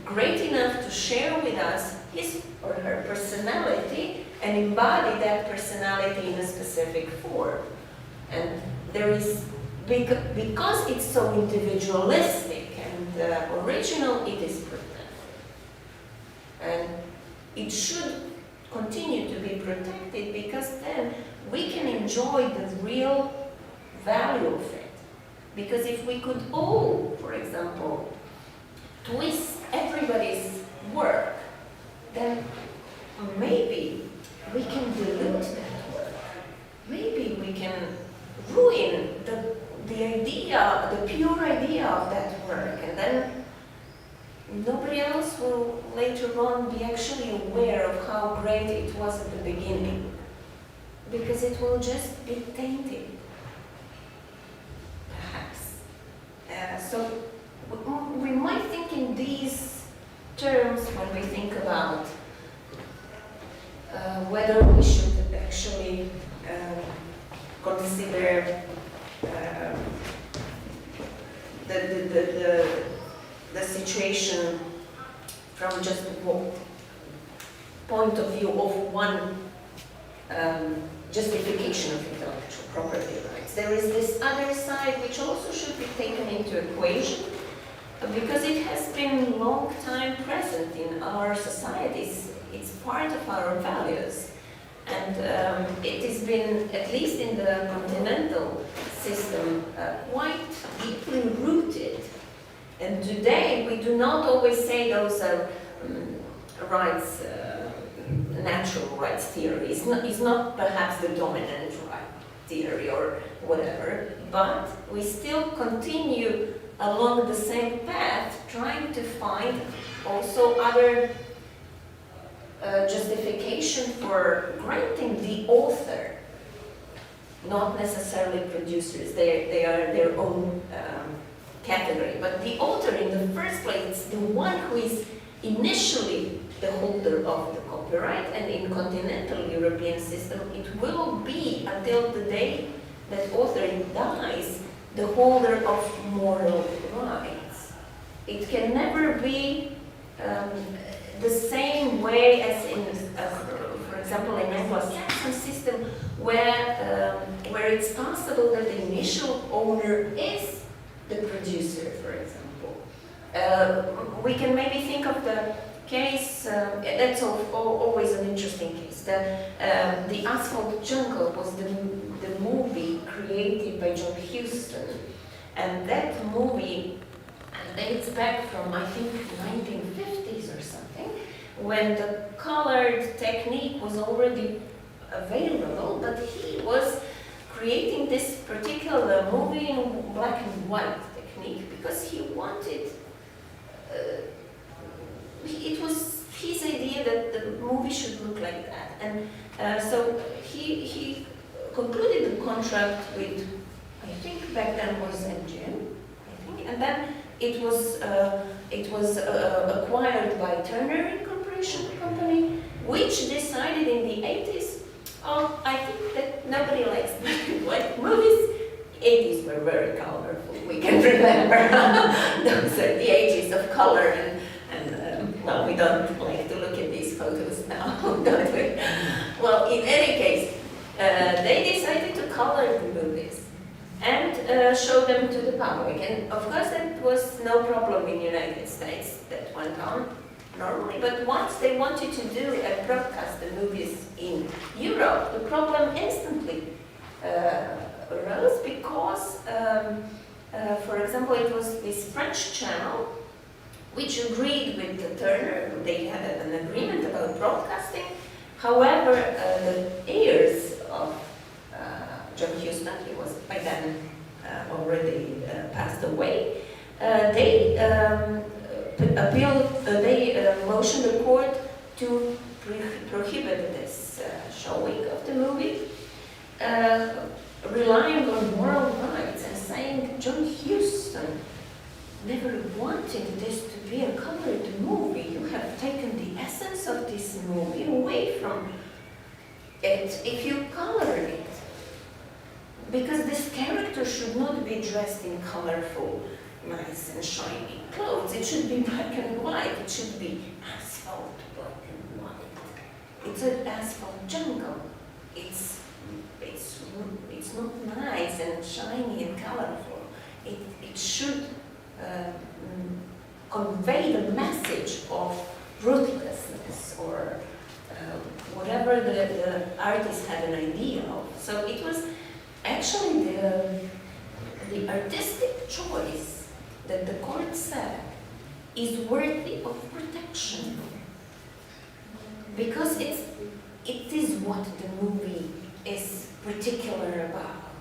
great enough to share with us his or her personality and embody that personality in a specific form. And there is, because it's so individualistic and original, it is protected. And it should continue to be protected, because then we can enjoy the real value of it. Because if we could all, for example, twist everybody's work, then maybe we can dilute that work. Maybe we can ruin the idea, the pure idea of that work, and then nobody else will later on be actually aware of how great it was at the beginning, because it will just be tainted, perhaps. So we might think in these terms when we think about whether we should actually consider the situation from just one point of view of one justification of intellectual property rights. There is this other side which also should be taken into equation, because it has been long time present in our societies. It's part of our values. And it has been, at least in the continental system, quite deeply rooted. And today we do not always say those are rights, natural rights theory. It's not perhaps the dominant right theory or whatever, but we still continue along the same path, trying to find also other justification for granting the author, not necessarily producers. They are their own category, but the author in the first place is the one who is initially the holder of the copyright, and in continental European system it will be until the day that author dies the holder of moral rights. It can never be the same way as in, for example, in Anglo-Saxon system, where it's possible that the initial owner is the producer, for example. We can maybe think of the case, that's always an interesting case. The Asphalt Jungle was the movie created by John Huston, and that movie dates back from, I think, 1950s or something, when the colored technique was already available, but he was creating this particular movie in black and white technique because he wanted, it was his idea that the movie should look like that. And so he concluded the contract with, I think back then was MGM, I think, and then it was acquired by Turner Incorporation Company, which decided in the 80s, oh, I think that nobody likes black and white movies. 80s were very colorful, we can remember. Those are the ages of color, and well, we don't like to look at these photos now, don't we? Well, in any case, they decided to color the movies and show them to the public. And of course, that was no problem in the United States. That went on normally. But once they wanted to do and broadcast the movies in Europe, the problem instantly arose because, for example, it was this French channel which agreed with the Turner. They had an agreement about broadcasting. However, the heirs of John Huston, he was by then already passed away, they motioned the court to prohibit this showing of the movie, relying on moral rights and saying John Huston never wanted this to be a colored movie. You have taken the essence of this movie away from it if you color it. Because this character should not be dressed in colorful, nice and shiny clothes. It should be black and white. It should be asphalt black and white. It's an asphalt jungle. It's not nice and shiny and colorful. It should convey the message of ruthlessness or whatever the artist had an idea of. So it was actually the artistic choice that the court said is worthy of protection because it is what the movie is particular about.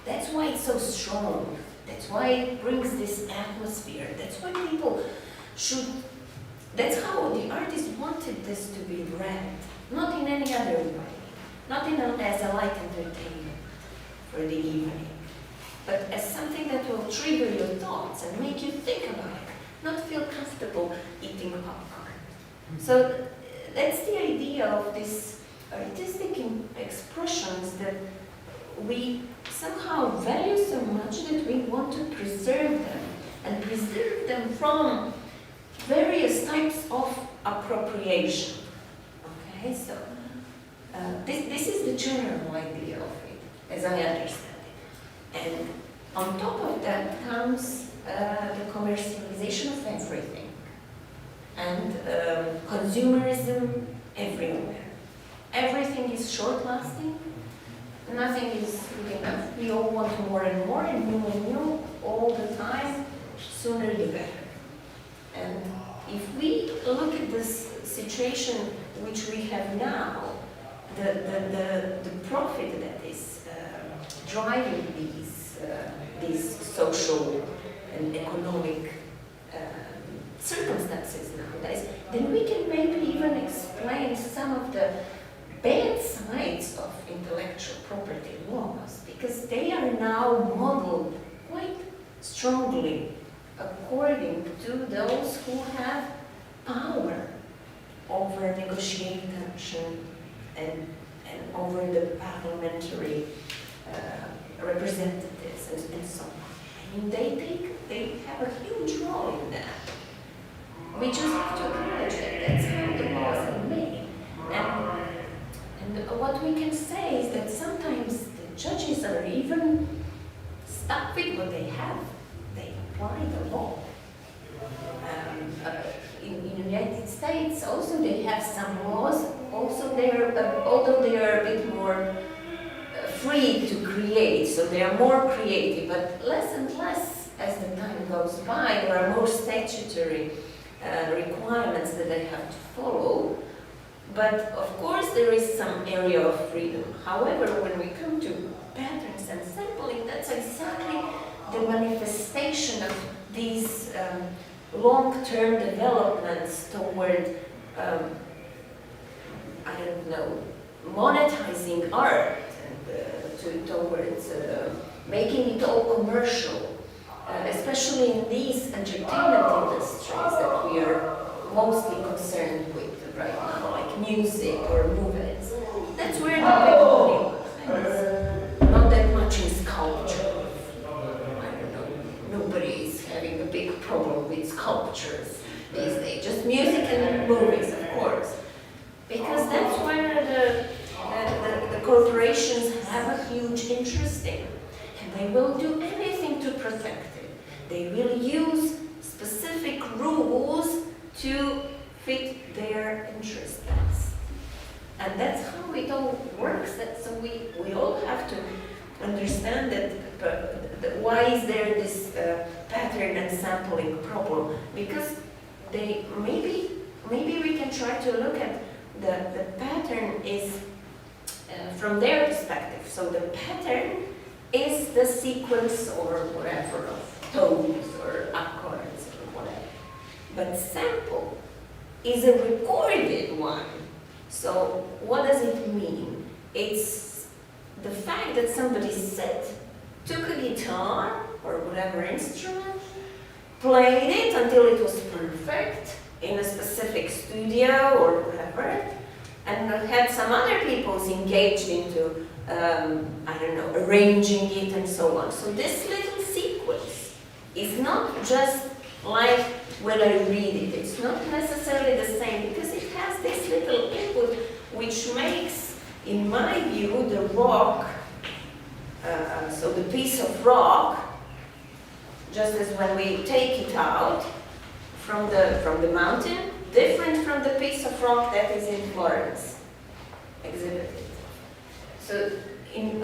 That's why it's so strong. That's why it brings this atmosphere. That's why people should, that's how the artist wanted this to be read, not in any other way, not as a light entertainment for the evening, but as something that will trigger your thoughts and make you think about it, not feel comfortable eating popcorn. So that's the idea of these artistic expressions that we somehow value so much that we want to preserve them and preserve them from various types of appropriation. Okay, so this is the general idea of it, as I understand it. And on top of that comes the commercialization of everything and consumerism everywhere. Everything is short-lasting. Nothing is good enough. We all want more and more and new all the time, sooner the better. And if we look at this situation which we have now, the profit that is driving these social and economic circumstances nowadays, then we can maybe even explain some of the bad sides of intellectual property laws, because they are now modeled quite strongly according to those who have power over negotiation and over the parliamentary representatives and so on. I mean, they have a huge role in that. We just have to acknowledge that that's how the laws are made. And what we can say is that sometimes the judges are even stuck with what they have. They apply the law. In the United States also they have some laws. Also although they are a bit more free to create, so they are more creative, but less and less as the time goes by. There are more statutory requirements that they have to follow. But of course there is some area of freedom. However, when we come to patterns movements and sampling, that's exactly the manifestation of these long-term developments toward, I don't know, monetizing art and towards making it all commercial, especially in these entertainment industries that we are mostly concerned with right now, like music or movies. That's where the big money is. Not that much in sculpture. I don't know. Nobody is having a big problem with sculptures these days. Just music and movies, of course. Because that's where the corporations have a huge interest in. And they will do anything to protect it. They will use specific rules to fit their interest best. And that's how it all works. So we all have to understand that why is there this pattern and sampling problem? Because maybe we can try to look at the pattern is from their perspective. So the pattern is the sequence or whatever of tones or accords or whatever. But sample is a recorded one. So what does it mean? It's the fact that somebody took a guitar or whatever instrument, played it until it was perfect in a specific studio or whatever, and had some other people engaged into, I don't know, arranging it and so on. So this little sequence is not just like when I read it. It's not necessarily the same because it has this little input which makes, in my view, the rock, so the piece of rock, just as when we take it out from the mountain, different from the piece of rock that is in Florence exhibited. So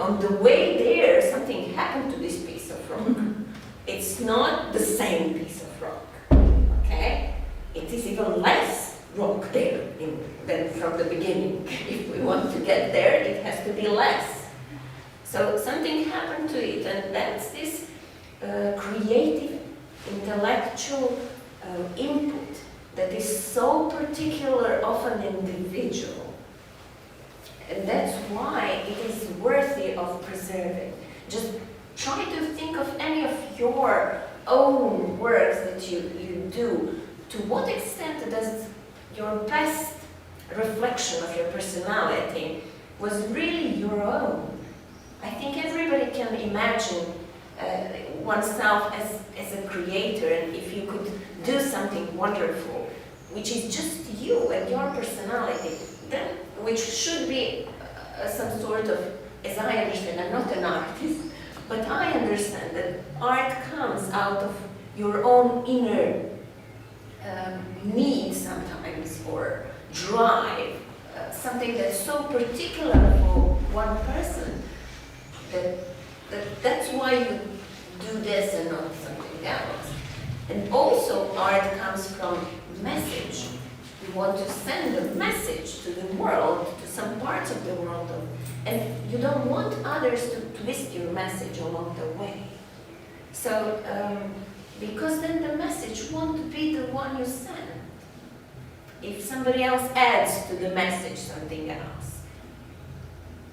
on the way there, something happened to this piece of rock. It's not the same piece of rock, okay? It is even less rock there than from the beginning. If we want to get there, it has to be less. So something happened to it, and that's this creative, intellectual input that is so particular of an individual. And that's why it is worthy of preserving. Just try to think of any of your own works that you do. To what extent does your best reflection of your personality was really your own? I think everybody can imagine oneself as a creator, and if you could do something wonderful, which is just you and your personality, then which should be some sort of, as I understand, I'm not an artist, but I understand that art comes out of your own inner need sometimes, or drive, something that's so particular for one person that's why you do this and not something else. And also art comes from message. You want to send a message to the world, to some parts of the world, and you don't want others to twist your message along the way. So, because then the message won't be the one you send. If somebody else adds to the message something else,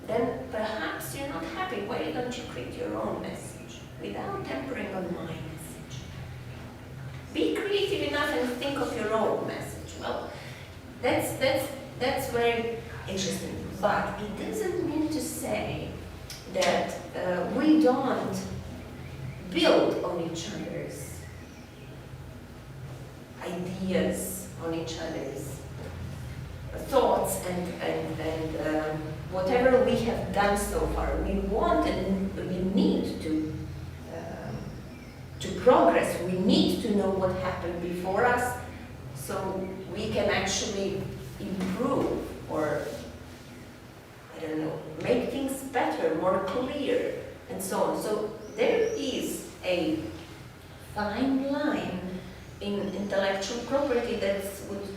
then perhaps you're not happy. Why don't you create your own message without tempering on my message? Be creative enough and think of your own message. Well, that's very interesting. But it doesn't mean to say that we don't build on each other's ideas, on each other's thoughts, and whatever we have done so far. We want and we need to progress. We need to know what happened before us, so we can actually improve, or I don't know, make things better, more clear, and so on. So there is a fine line in intellectual property that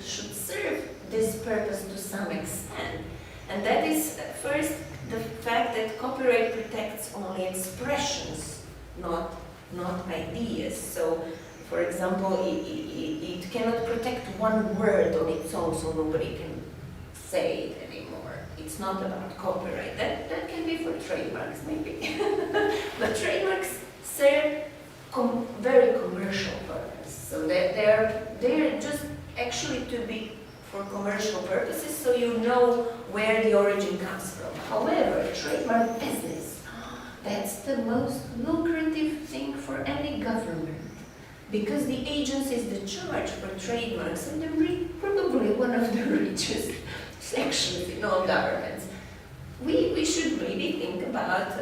should serve this purpose to some extent. And that is first the fact that copyright protects only expressions, not ideas. So, for example, it cannot protect one word on its own, so nobody can say it anymore. It's not about copyright. That can be for trademarks, maybe. But trademarks serve very commercial purpose. So they're just actually to be for commercial purposes, so you know where the origin comes from. However, trademark business, that's the most lucrative thing for any government, because the agencies that charge for trademarks are probably one of the richest sections in all governments. We should maybe think about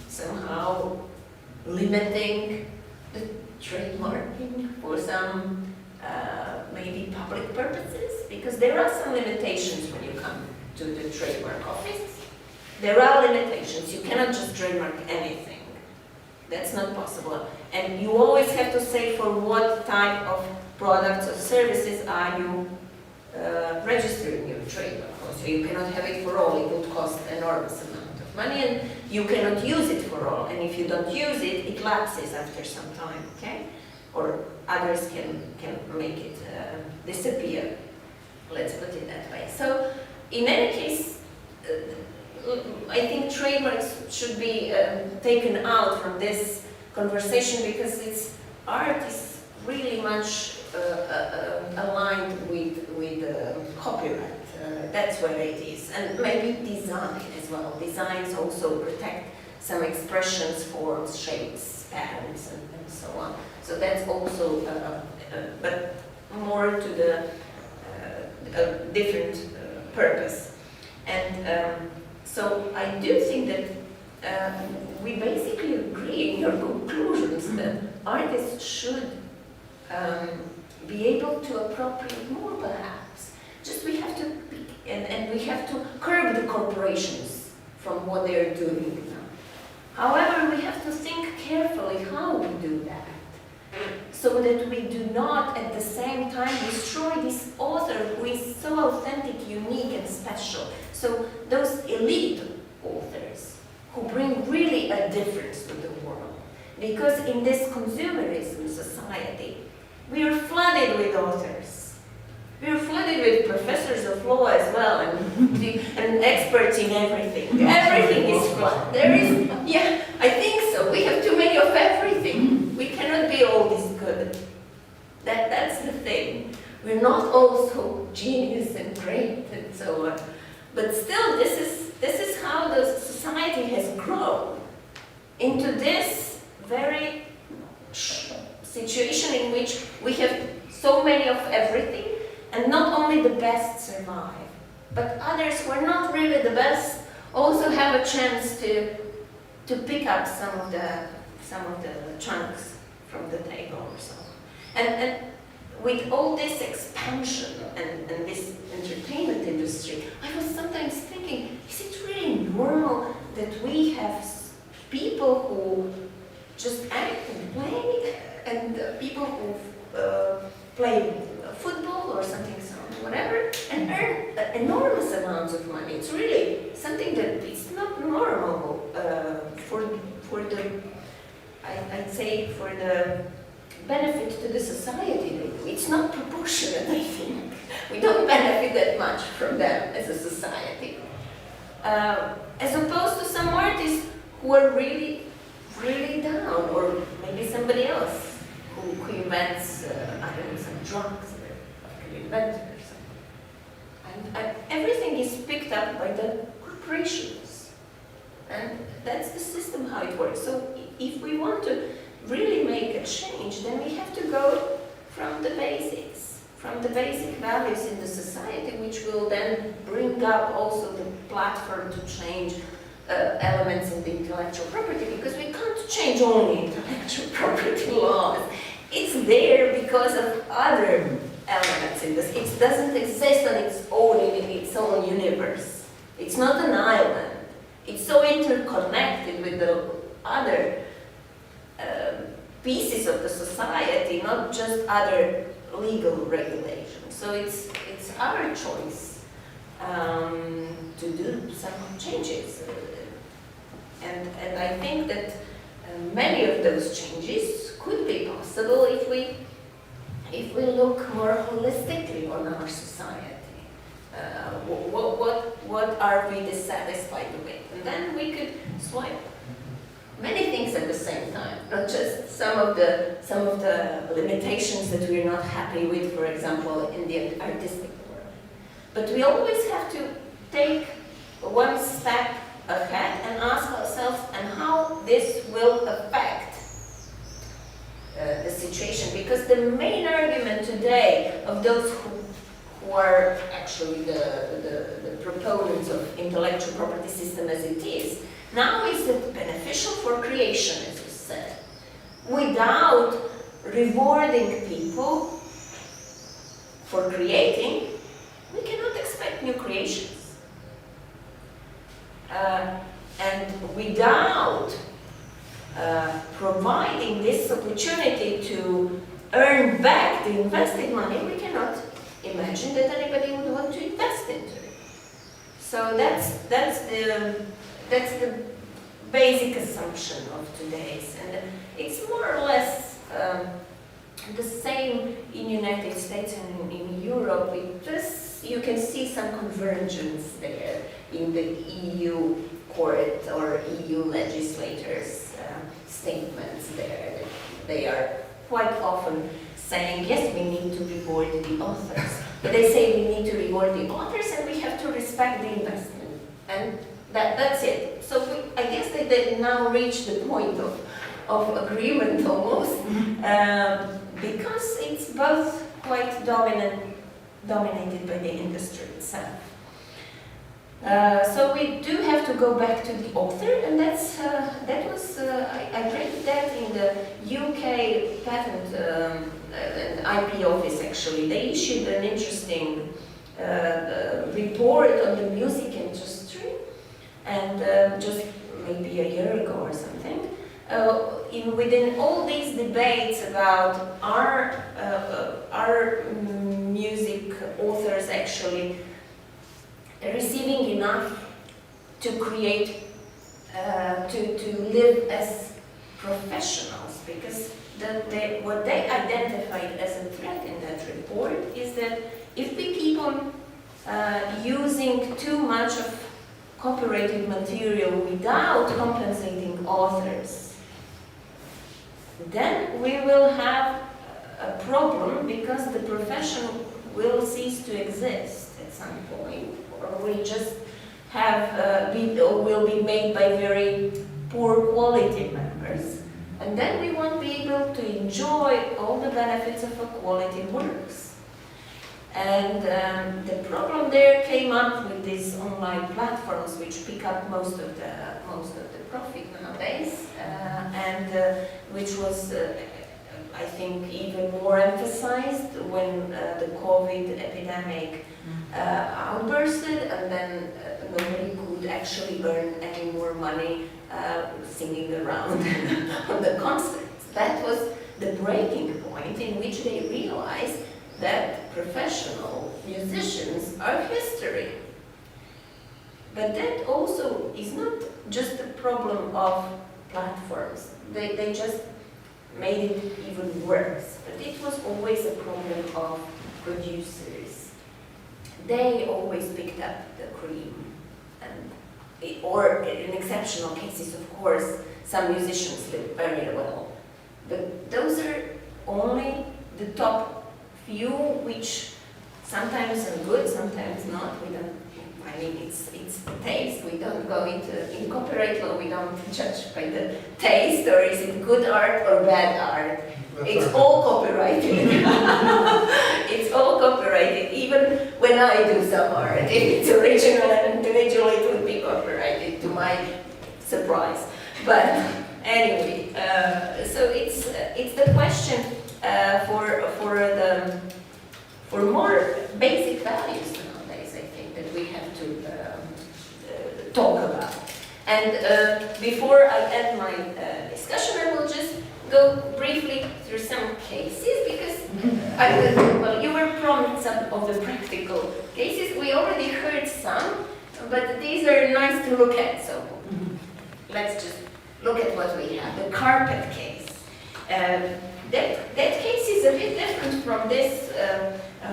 somehow limiting the trademarking for some maybe public purposes, because there are some limitations when you come to the trademark office. There are limitations. You cannot just trademark anything. That's not possible. And you always have to say for what type of products or services are you registering your trademark. So you cannot have it for all. It would cost an enormous amount of money, and you cannot use it for all. And if you don't use it, it lapses after some time, okay? Or others can make it disappear. Let's put it that way. So in any case, I think trademarks should be taken out from this conversation, because art is really much aligned with copyright. That's where it is. And maybe design as well. Designs also protect some expressions, forms, shapes, patterns, and so on. So that's also, but more to the different purpose. And so I do think that we basically agree in your conclusions that artists should be able to appropriate more, perhaps. Just we have to, and we have to curb the corporations from what they're doing now. However, we have to think carefully how we do that, so that we do not at the same time destroy this author who is so authentic, unique, and special. So those elite authors who bring really a difference to the world. Because in this consumerism society, we are flooded with authors. We are flooded with professors of law as well, and experts in everything. Everything is flooded. There is, yeah, I think so. We have too many of everything. We cannot be all this good. That's the thing. We're not all so genius and great and so on. But still, this is how the society has grown into this very situation in which we have so many of everything, and not only the best survive, but others who are not really the best also have a chance to pick up some of the chunks from the table or so. And with all this expansion and this entertainment industry, I was sometimes thinking, is it really normal that we have people who just act and play, and people who play football or something, so whatever, and earn enormous amounts of money? It's really something that is not normal for the, I'd say, for the benefit to the society they do. It's not proportionate, I think. We don't benefit that much from them as a society. As opposed to some artists who are really, really down, or maybe somebody else who invents, I don't know, some drugs, or an inventor or something. And everything is picked up by the corporations. And that's the system how it works. So if we want to really make a change, then we have to go from the basics, from the basic values in the society, which will then bring up also the platform to change elements in the intellectual property, because we can't change only intellectual property laws. It's there because of other elements in this. It doesn't exist on its own in its own universe. It's not an island. It's so interconnected with the other pieces of the society, not just other legal regulations. So it's our choice to do some changes. And I think that many of those changes could be possible if we look more holistically on our society. What are we dissatisfied with? And then we could swipe many things at the same time, not just some of the limitations that we're not happy with, for example, in the artistic world. But we always have to take one step ahead and ask ourselves, and how this will affect the situation. Because the main argument today of those who are actually the proponents of intellectual property system as it is, now is it beneficial for creation, as you said, without rewarding people for creating. We cannot expect new creations. And without providing this opportunity to earn back the invested money, we cannot imagine that anybody would want to invest into it. So that's the basic assumption of today's, and it's more or less the same in United States and in Europe. You can see some convergence there in the EU court or EU legislators' statements there. They are quite often saying, yes, we need to reward the authors. But they say we need to reward the authors and we have to respect the investment. And that's it. So I guess that they now reach the point of agreement almost, because it's both quite dominated by the industry itself. So we do have to go back to the author, and I read that in the UK patent and IP office actually. They issued an interesting report on the music industry, and just maybe a year ago or something. Within all these debates about our music authors actually receiving enough to create, to live as professionals, because what they identified as a threat in that report is that if we keep on using too much of copyrighted material without compensating authors, then we will have a problem, because the profession will cease to exist at some point, or will just have will be made by very poor quality members, and then we won't be able to enjoy all the benefits of a quality works. And the problem there came up with these online platforms, which pick up most of the profit nowadays, and which was, I think, even more emphasized when the COVID epidemic outbursted, and then nobody could actually earn any more money singing around on the concerts. That was the breaking point in which they realized that professional musicians are history. But that also is not just a problem of platforms. They just made it even worse. But it was always a problem of producers. They always picked up the cream. Or in exceptional cases, of course, some musicians did very well. But those are only the top few, which sometimes are good, sometimes not. We don't. I mean, it's taste. We don't go in copyright law. We don't judge by the taste, or is it good art or bad art. It's all copyrighted. It's all copyrighted. Even when I do some art, if it's original and individual, it would be copyrighted, to my surprise. But anyway, so it's the question for more basic values nowadays, I think, that we have to talk about. And before I end my discussion, I will just go briefly through some cases, because well, you were promised some of the practical cases. We already heard some, but these are nice to look at, so let's just look at what we have. The carpet case. That case is a bit different from this,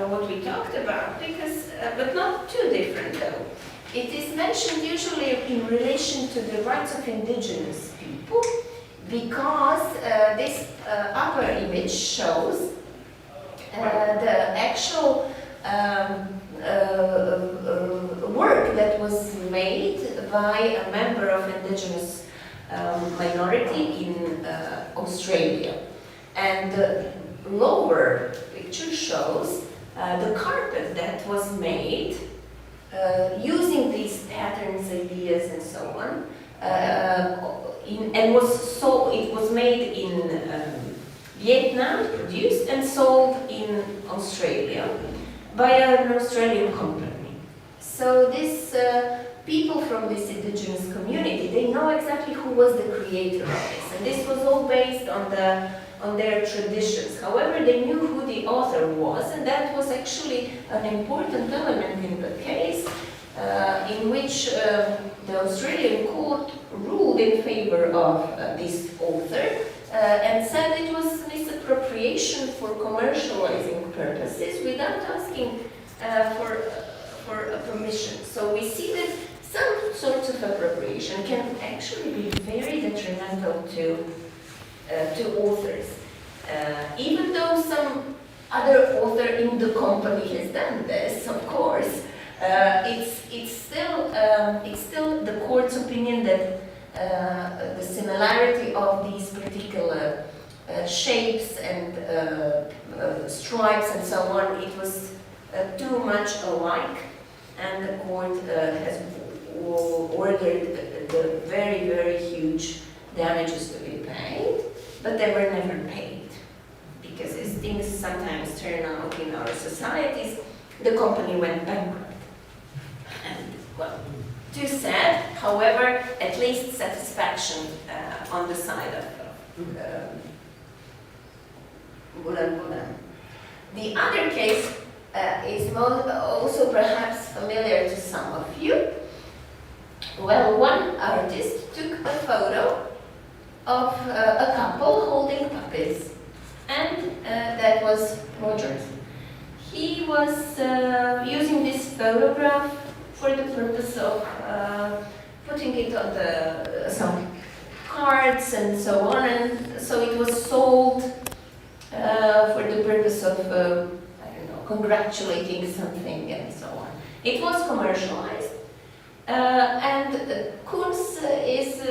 what we talked about, because, but not too different though. It is mentioned usually in relation to the rights of indigenous people, because this upper image shows the actual work that was made by a member of indigenous minority in Australia. And the lower picture shows the carpet that was made using these patterns, ideas, and so on. It was made in Vietnam, produced and sold in Australia by an Australian company. So these people from this indigenous community, they know exactly who was the creator of this, and this was all based on their traditions. However, they knew who the author was, and that was actually an important element in the case, in which the Australian court ruled in favor of this author and said it was misappropriation for commercializing purposes without asking for a permission. So we see that some sorts of appropriation can actually be very detrimental to authors. Even though some other author in the company has done this, of course, it's still the court's opinion that the similarity of these particular shapes and stripes and so on, it was too much alike, and the court has ordered the very, very huge damages to be paid, but they were never paid. Because as things sometimes turn out in our societies, the company went bankrupt. And, well, too sad. However, at least satisfaction on the side of Bulan Bulan. The other case is also perhaps familiar to some of you. Well, one artist took a photo of a couple holding puppies, and that was Roger. He was using this photograph for the purpose of putting it on some cards and so on, and so it was sold for the purpose of, I don't know, congratulating something and so on. It was commercialized, and Koons is,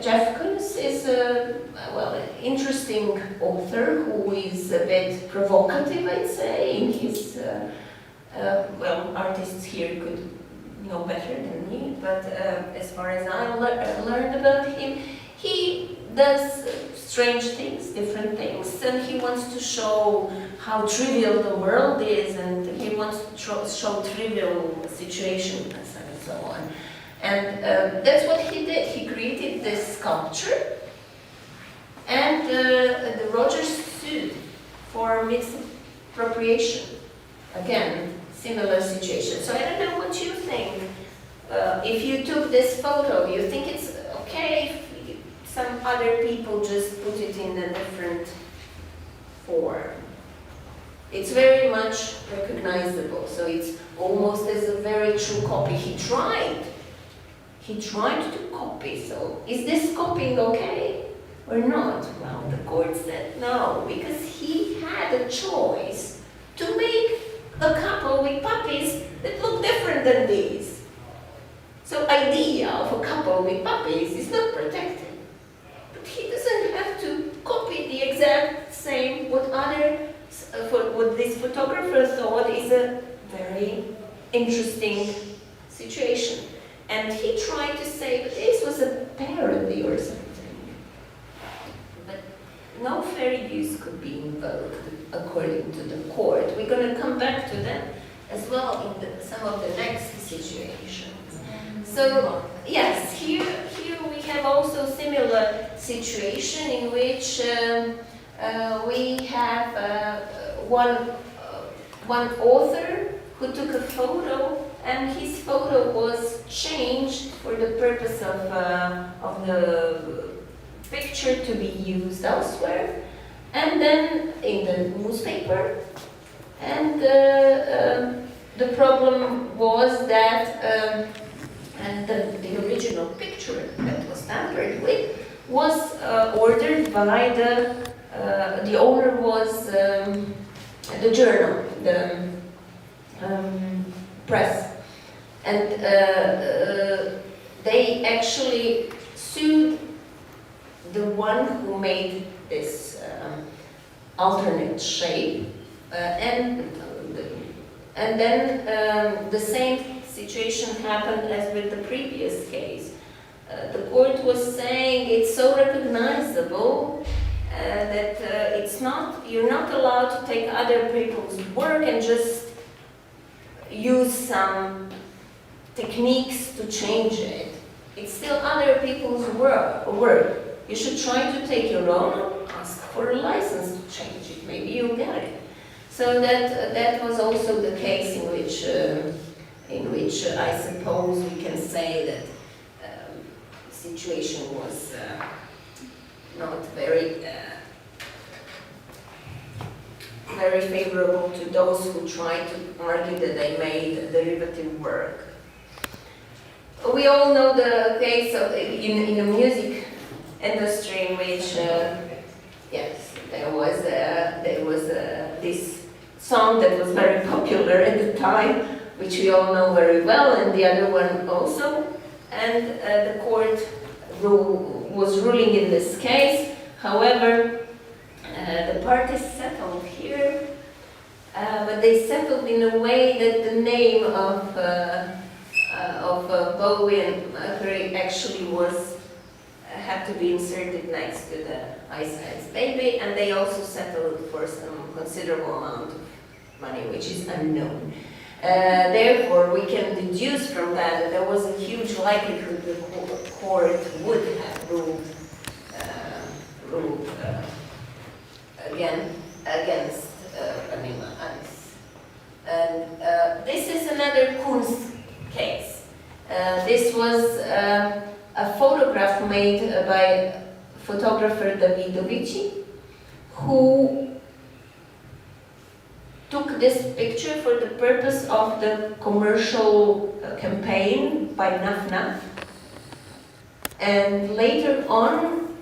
Jeff Koons is an interesting author who is a bit provocative, I'd say, in his, artists here could know better than me, but as far as I learned about him, he does strange things, different things, and he wants to show how trivial the world is, and he wants to show trivial situations and so on. And that's what he did. He created this sculpture, and the Rogers sued for misappropriation. Again, similar situation. So I don't know what you think. If you took this photo, you think it's okay if some other people just put it in a different form? It's very much recognizable, so it's almost as a very true copy. He tried to copy, so is this copying okay or not? Well, the court said no, because he had a choice to make a couple with puppies that look different than these. So idea of a couple with puppies is not protected. But he doesn't have to copy the exact same what this photographer thought is a very interesting situation. And he tried to say that this was a parody or something. But no fair use could be invoked according to the court. We're going to come back to that as well in some of the next situations. So yes, here we have also similar situation in which we have one one author who took a photo, and his photo was changed for the purpose of the picture to be used elsewhere, and then in the newspaper. And the problem was that and the original picture that was tampered with was ordered by the owner was the journal, the press, and they actually sued the one who made this alternate shape, and then the same situation happened as with the previous case. The court was saying it's so recognizable that you're not allowed to take other people's work and just use some techniques to change it. It's still other people's work. You should try to take your own, ask for a license to change it. Maybe you'll get it. So that was also the case in which I suppose we can say that the situation was not very favorable to those who tried to argue that they made derivative work. We all know the case of in the music industry in which yes, there was this song that was very popular at the time, which we all know very well, and the other one also. And the court was ruling in this case. However, the parties settled here, but they settled in a way that the name of Bowie and Mercury actually had to be inserted next to the Ice Ice Baby, and they also settled for some considerable amount of money, which is unknown. Therefore, we can deduce from that there was a huge likelihood the court would have ruled against Anima Ice. And this is another Kunst case. This was a photograph made by photographer Davidovici, who took this picture for the purpose of the commercial campaign by Naf Naf. And later on,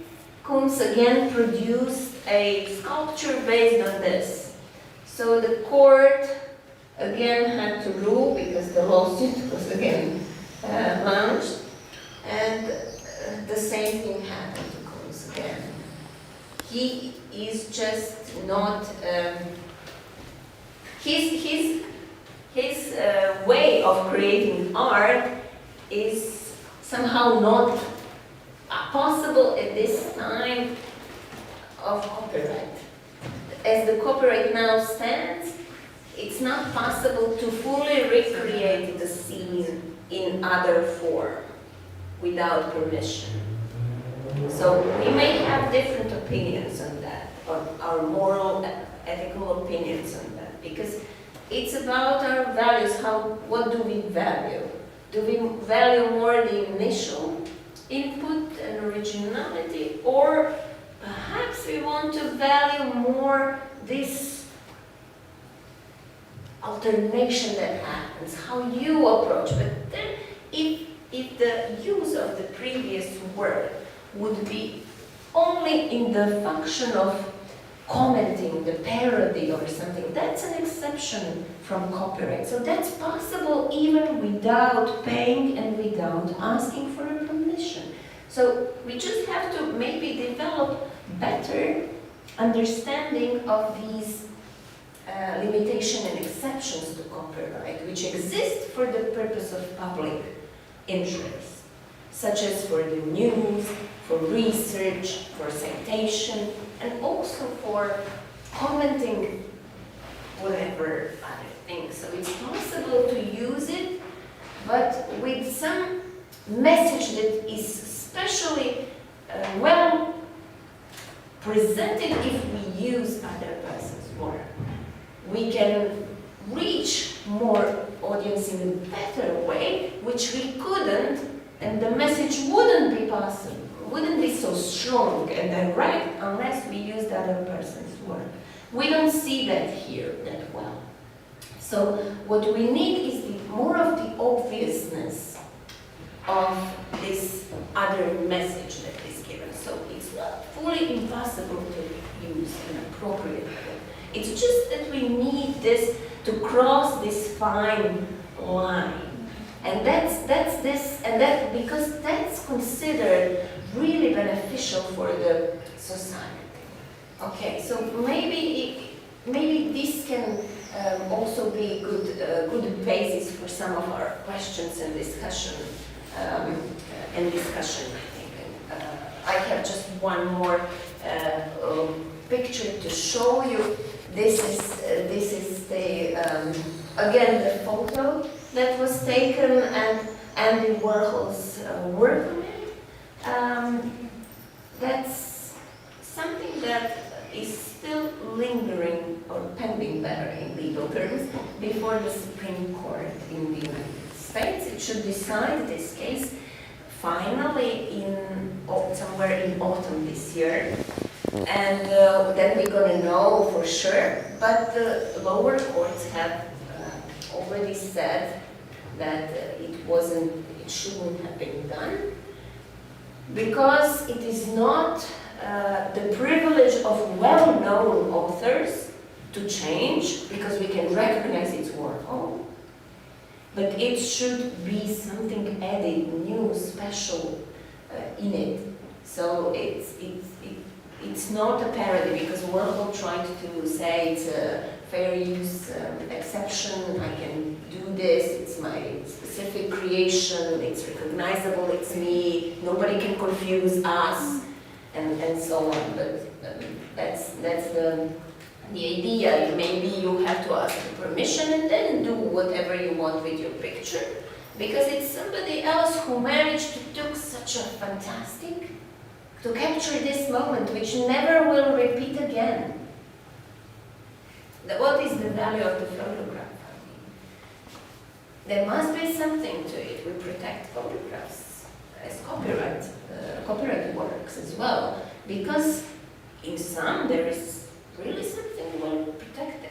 Kunz again produced a sculpture based on this. So the court again had to rule because the lawsuit was again launched, and the same thing happened to Kunz again. He is just not. His way of creating art is somehow not possible at this time of copyright. As the copyright now stands, it's not possible to fully recreate the scene in other form without permission. So we may have different opinions on that, or our moral, ethical opinions on that, because it's about our values. What do we value? Do we value more the initial input and originality, or perhaps we want to value more this alternation that happens, how you approach? But then if the use of the previous work would be only in the function of commenting, the parody or something, that's an exception from copyright. So that's possible even without paying and without asking for a permission. So we just have to maybe develop better understanding of these limitation and exceptions to copyright, which exist for the purpose of public interest, such as for the news, for research, for citation, and also for commenting whatever other things. So it's possible to use it, but with some message that is especially well presented if we use other person's work. We can impossible, wouldn't be so strong and direct unless we use the other person's work. We don't see that here that well. So what we need is more of the obviousness of this other message that is given. So it's not fully impossible to use an appropriate way. It's just that we need this to cross this fine line. And that's this, and that because that's considered really beneficial for the society. Okay, so maybe this can also be a good basis for some of our questions and discussion. I think. I have just one more picture to show you. This is the again the photo that was taken and Andy Warhol's work on it. That's something that is still lingering or pending better in legal terms before the Supreme Court in the United States. It should decide this case finally somewhere in autumn this year. And then we're going to know for sure. But the lower courts have already said that it shouldn't have been done because it is not the privilege of well-known authors to change because we can recognize its work. But it should be something added, new, special in it. So it's not a parody because Warhol tried to say it's a fair use exception. I can do this. It's my specific creation. It's recognizable. It's me. Nobody can confuse us, and so on. But that's the idea. Maybe you have to ask for permission and then do whatever you want with your picture, because it's somebody else who managed to do such a fantastic. To capture this moment, which never will repeat again. What is the value of the photograph? There must be something to it. We protect photographs as copyright works as well, because in some there is really something worth protecting.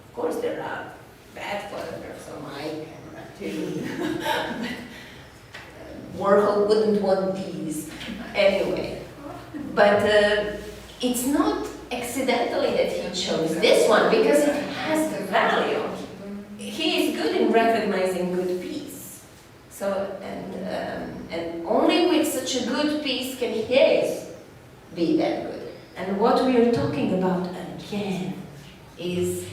Of course, there are bad photographs on my camera too. Warhol wouldn't want these anyway. But it's not accidentally that he chose this one because it has the value. He is good in recognizing good piece. So and only with such a good piece can his be that good. And what we are talking about again is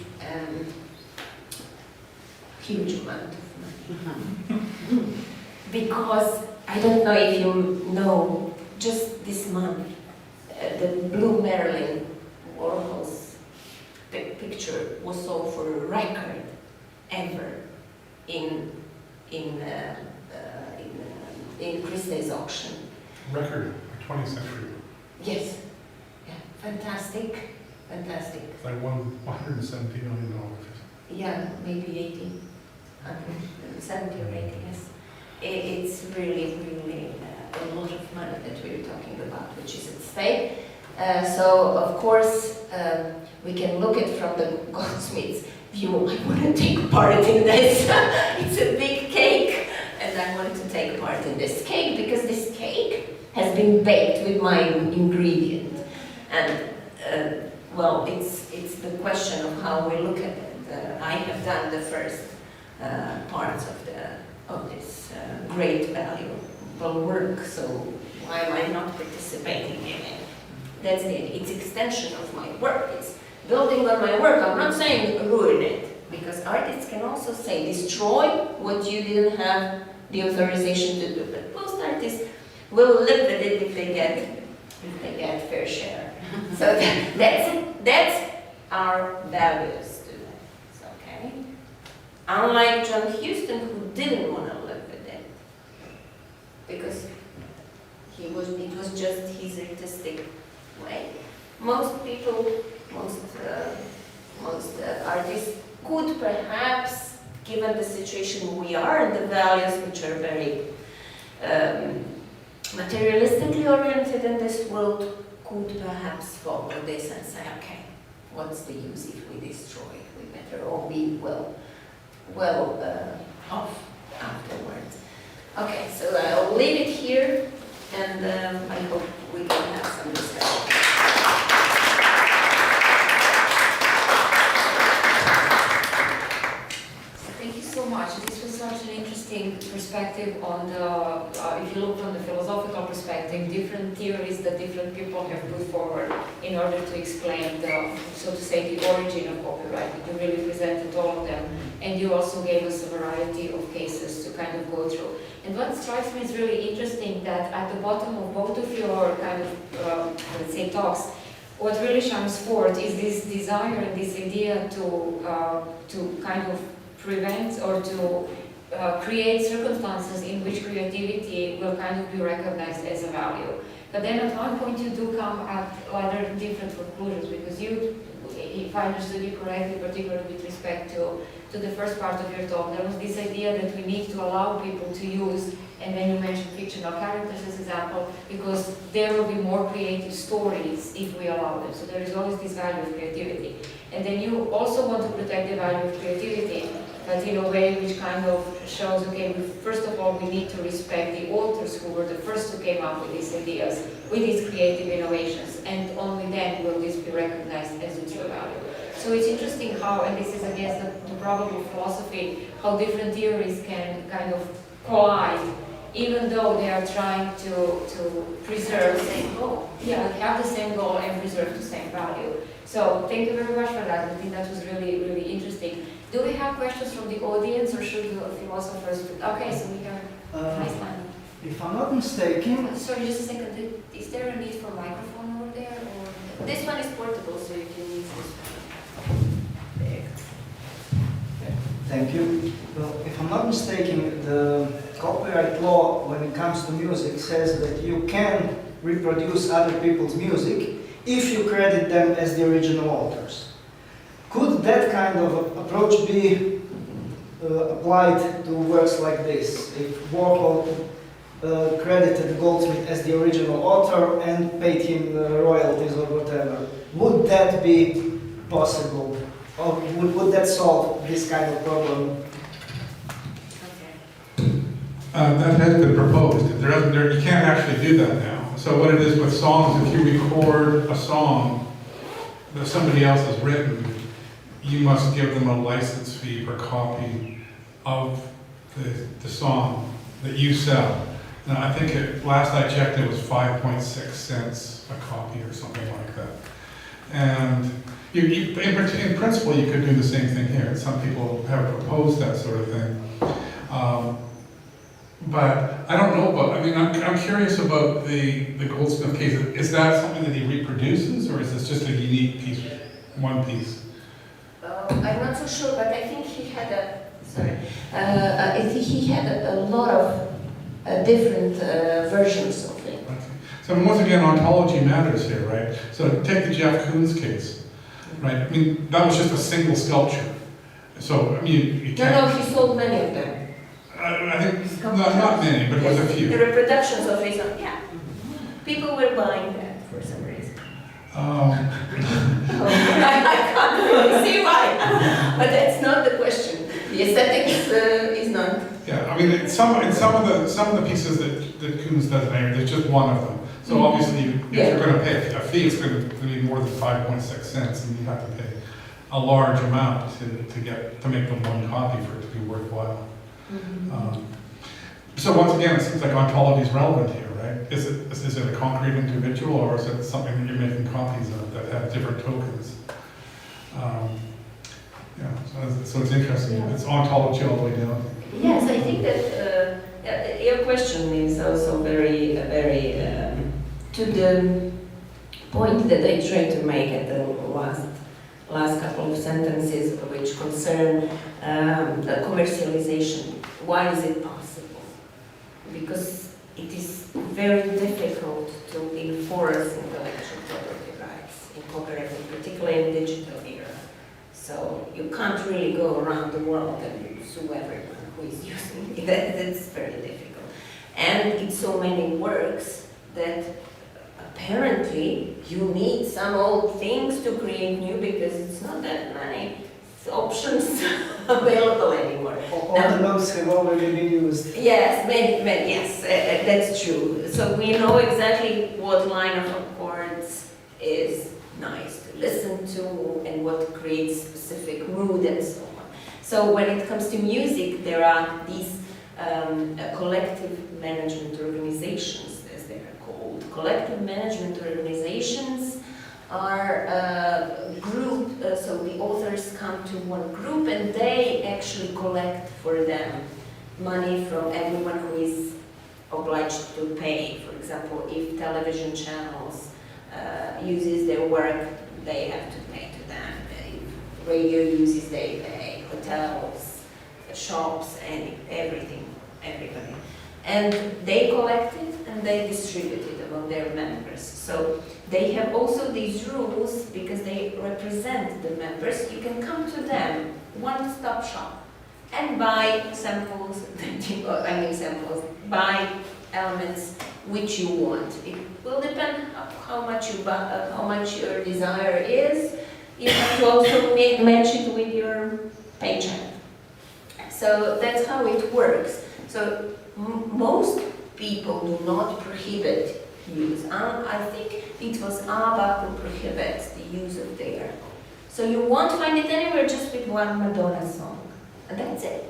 huge amount of money. Because I don't know if you know, just this month, the Blue Marilyn Warhol's picture was sold for a record ever in Christie's auction. Record, 20th century. Yes, yeah, fantastic. It's like $170 million. Yeah, maybe 80, 70 or 80, yes. It's really a lot of money that we're talking about, which is at stake. So, of course, we can look at from the goldsmith's view. I want to take part in this. It's a big cake, and I want to take part in this cake because this cake has been baked with my ingredient. And, well, it's the question of how we look at it. I have done the first parts of this great valuable work, so why am I not participating in it? That's it. It's extension of my work. It's building on my work. I'm not saying ruin it, because artists can also say destroy what you didn't have the authorization to do. But most artists will live with it if they get fair share. So that's our values to that. Okay. Unlike John Huston, who didn't want to live with it, because it was just his artistic way. Most people, most artists could perhaps, given the situation we are and the values which are very materialistically oriented in this world could perhaps follow this and say, okay, what's the use if we destroy it? We better all be well off afterwards. Okay, so I'll leave it here, and I hope we can have some discussion. Thank you so much. This was such an interesting perspective on the, if you look from the philosophical perspective, different theories that different people have put forward in order to explain the, so to say, the origin of copyright. You really presented all of them, and you also gave us a variety of cases to kind of go through. And what strikes me is really interesting that at the bottom of both of your kind of, let's say, talks, what really shines forth is this desire and this idea to kind of prevent or to create circumstances in which creativity will kind of be recognized as a value. But then at one point you do come at rather different conclusions, because you, if I understood you correctly, particularly with respect to the first part of your talk, there was this idea that we need to allow people to use, and then you mentioned fictional characters as example, because there will be more creative stories if we allow them. So there is always this value of creativity. And then you also want to protect the value of creativity, but in a way which kind of shows, okay, first of all, we need to respect the authors who were the first who came up with these ideas, with these creative innovations, and only then will this be recognized as a true value. So it's interesting how, and this is against the probable philosophy, how different theories can kind of collide, even though they are trying to preserve the same goal. Yeah, have the same goal and preserve the same value. So thank you very much for that. I think that was really, really interesting. Do we have questions from the audience, or should the philosophers? Okay, so we have nice line. If I'm not mistaken, Sorry, just a second. Is there a need for a microphone over there, or This one is portable, so you can use this one. There. thank you. Well, if I'm not mistaken, the copyright law, when it comes to music, says that you can reproduce other people's music if you credit them as the original authors. Could that kind of approach be applied to works like this? If Warhol credited Goldsmith as the original author and paid him royalties or whatever, would that be possible? Or would that solve this kind of problem? That has been proposed. You can't actually do that now. So what it is with songs, if you record a song that somebody else has written, you must give them a license fee per copy of the song that you sell. And I think last I checked, it was 5.6 cents a copy or something like that. And in principle, you could do the same thing here. Some people have proposed that sort of thing. But I don't know about, I mean, I'm curious about the Goldsmith case. Is that something that he reproduces, or is this just a unique piece, one piece? I'm not so sure, but I think he had I think he had a lot of different versions of it. Okay. So once again, ontology matters here, right? So take the Jeff Koons case, right? I mean, that was just a single sculpture. So, I mean, you can't... No, he sold many of them. I think, not many, but it was a few. The reproductions of his own, yeah. People were buying that for some reason. I can't really see why, but that's not the question. The aesthetics is not. Yeah, I mean, some of the pieces that Koons does there, there's just one of them. So obviously, if you're going to pay a fee, it's going to be more than 5.6 cents, and you have to pay a large amount to make them one copy for it to be worthwhile. So once again, it seems like ontology is relevant here, right? Is it a concrete individual, or is it something that you're making copies of that have different tokens? So it's interesting. Yeah. It's ontology all the way down. Yes, I think that your question is also very to the point that I tried to make at the last couple of sentences, which concern the commercialization. Why is it possible? Because it is very difficult to enforce intellectual property rights in copyright, particularly in digital era. So you can't really go around the world and sue everyone who is using it. That's very difficult. And it's so many works that apparently you need some old things to create new because it's not that many options available anymore. All the notes have already been used. Yes, yes, that's true. So we know exactly what line of chords is nice to listen to and what creates specific mood and so on. So when it comes to music, there are these collective management organizations, as they are called. Collective management organizations are a group, so the authors come to one group and they actually collect for them money from everyone who is obliged to pay. For example, if television channels uses their work, they have to pay to them. If radio uses, they pay. Hotels, shops, and everything, everybody. And they collect it and they distribute it among their members. So they have also these rules because they represent the members. You can come to them, one-stop shop, and buy samples, buy elements which you want. It will depend how much you buy, how much your desire is. You have to also match it with your paycheck. So that's how it works. So most people do not prohibit use. I think it was ABBA who prohibits the use of their. So you won't find it anywhere just with one Madonna song. And that's it.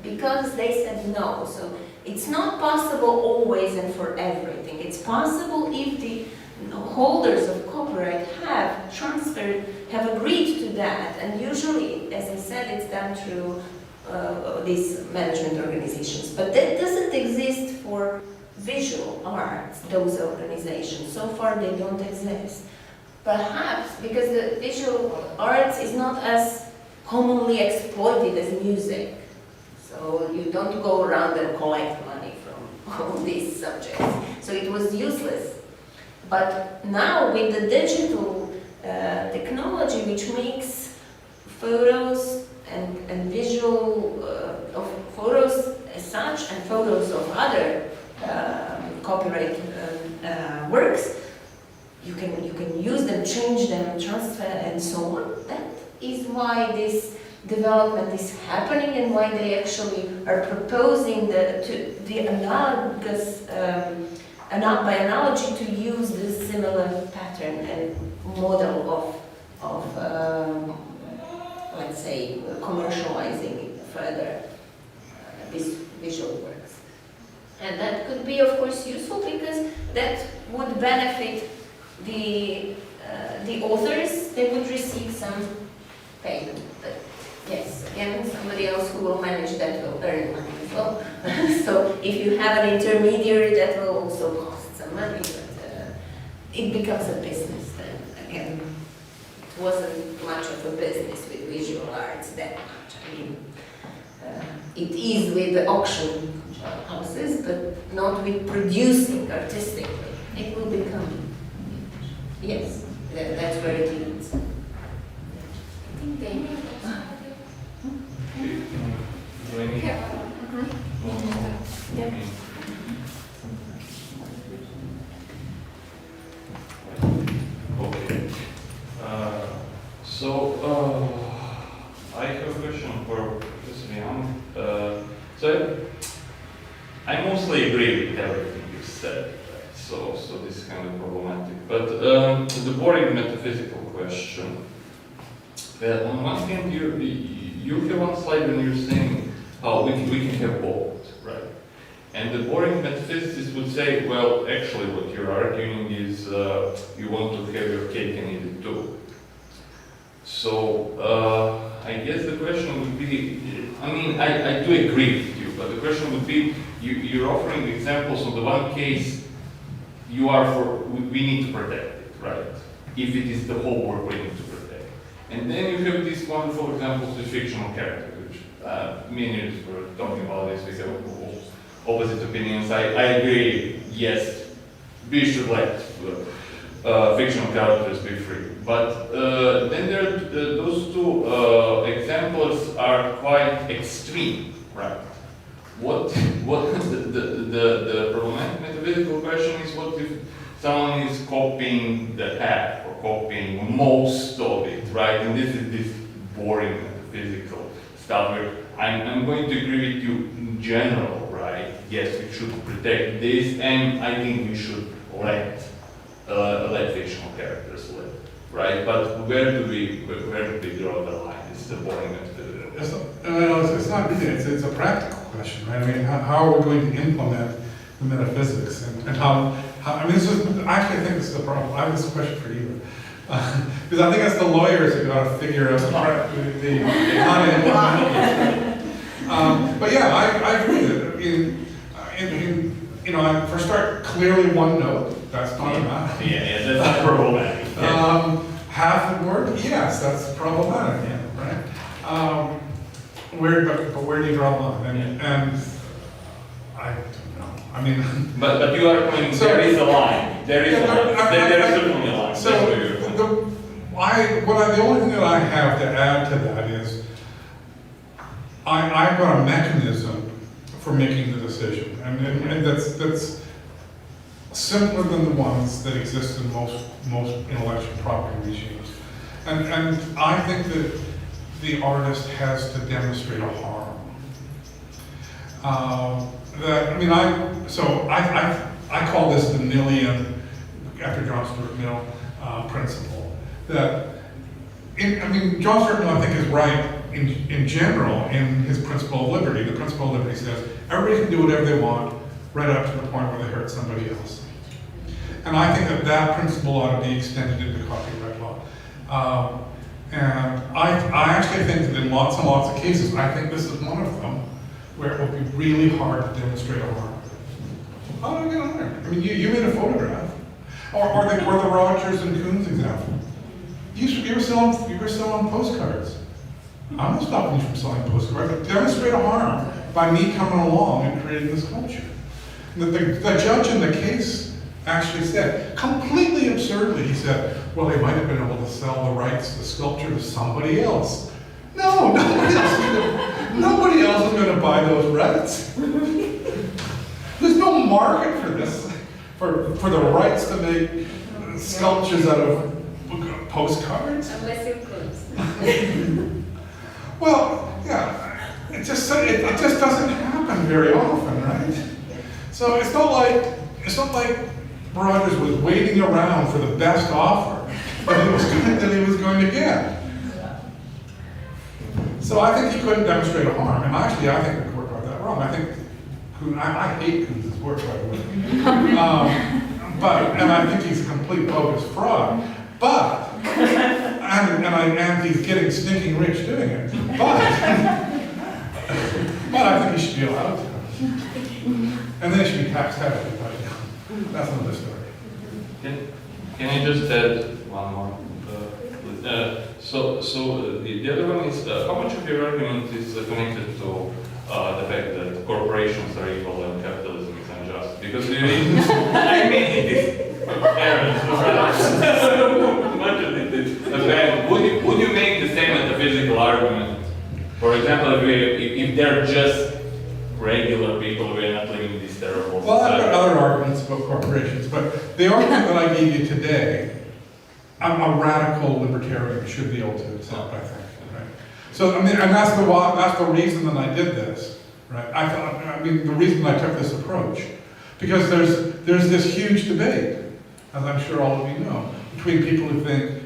Because they said no. So it's not possible always and for everything. It's possible if the holders of copyright have agreed to that. And usually, as I said, it's done through these management organizations. But that doesn't exist for visual arts, those organizations. So far they don't exist. Perhaps because the visual arts is not as commonly exploited as music. So you don't go around and collect money from all these subjects. So it was useless. But now with the digital technology which makes photos and visual of photos as such and photos of other copyright works, you can use them, change them, transfer and so on. That is why this development is happening and why they actually are proposing the analogous, by analogy, to use this similar pattern and model of let's say, commercializing further these visual works. And that could be, of course, useful because that would benefit the authors. They would receive some payment. But yes, again, somebody else who will manage that will earn money as well. So if you have an intermediary, that will also cost some money, but it becomes a business then. Again, it wasn't much of a business with visual arts that much. I mean, it is with the auction houses, but not with producing artistically. It will become, yes, that's where it leads. I think they Okay. I have a question for Professor Young. So I mostly agree with everything you said. Right? So this is kind of problematic. But the boring metaphysical question. On one hand, you have one slide when you're saying how we can have both, right? And the boring metaphysicist would say, well, actually what you're arguing is you want to have your cake and eat it too. So I guess the question would be, I mean, I do agree with you, but the question would be, you're offering examples. On the one case, we need to protect it, right? If it is the whole work we need to protect. And then you have these wonderful examples with fictional characters, which me and you were talking about this, we have opposite opinions. I agree, yes, we should let fictional characters be free. But then there, those two examples are quite extreme, right? What the most of it, right? And this is this boring physical stuff where I'm going to agree with you in general, right? Yes, we should protect this, and I think we should let fictional characters live, right? But where do we draw the line? It's the boring. It's not really, it's a practical question, right? I mean, how are we going to implement the metaphysics and how, I mean, actually I think this is the problem. I have this question for you. Because I think it's the lawyers who got to figure out how to implement it. But yeah, I agree that you know, for start, clearly one note, that's not enough. Yeah, that's not problematic. Half the word, yes, that's problematic, right? But where do you draw the line? And I don't know. I mean, but you are pointing. So- there is a line. There is a line. There is certainly a line. So That's where you're- the only thing that I have to add to that is I've got a mechanism for making the decision, and that's simpler than the ones that exist in most intellectual property regimes. And I think that the artist has to demonstrate a harm. I call this the Millian, after John Stuart Mill, principle. John Stuart Mill, I think, is right in general in his principle of liberty. The principle of liberty says everybody can do whatever they want, right up to the point where they hurt somebody else. And I think that principle ought to be extended into copyright law. And I actually think that in lots and lots of cases, I think this is one of them, where it will be really hard to demonstrate a harm. How do I get on there? I mean, you made a photograph. Or the Rogers and Coons example. You were selling postcards. I'm not stopping you from selling postcards, but demonstrate a harm by me coming along and creating this sculpture. The judge in the case actually said, completely absurdly, he said, well, they might have been able to sell the rights to the sculpture to somebody else. No, nobody else is going to buy those rights. There's no market for this, for the rights to make sculptures out of postcards. Unless it could. Well, yeah, it just doesn't happen very often, right? So it's not like Rogers was waiting around for the best offer that he was going to get. So I think he couldn't demonstrate a harm, and actually I think the court got that wrong. I think I hate Coons' work, by the way, and I think he's a complete bogus fraud. But and he's getting stinking rich doing it. But I think he should be allowed to. And then he should be taxed heavily, but that's another story. Can I just add one more? The other one is how much of your argument is connected to the fact that corporations are evil and capitalism is unjust? Because I mean, it is apparent. Much of it is apparent. Would you make the same metaphysical argument? For example, if they're just regular people, we're not living in this terrible Well, I've society. got other arguments about corporations, but the argument that I gave you today, a radical libertarian should be able to accept, I think, right? So, I mean, and that's the reason that I did this, right? The reason I took this approach, because there's this huge debate, as I'm sure all of you know, between people who think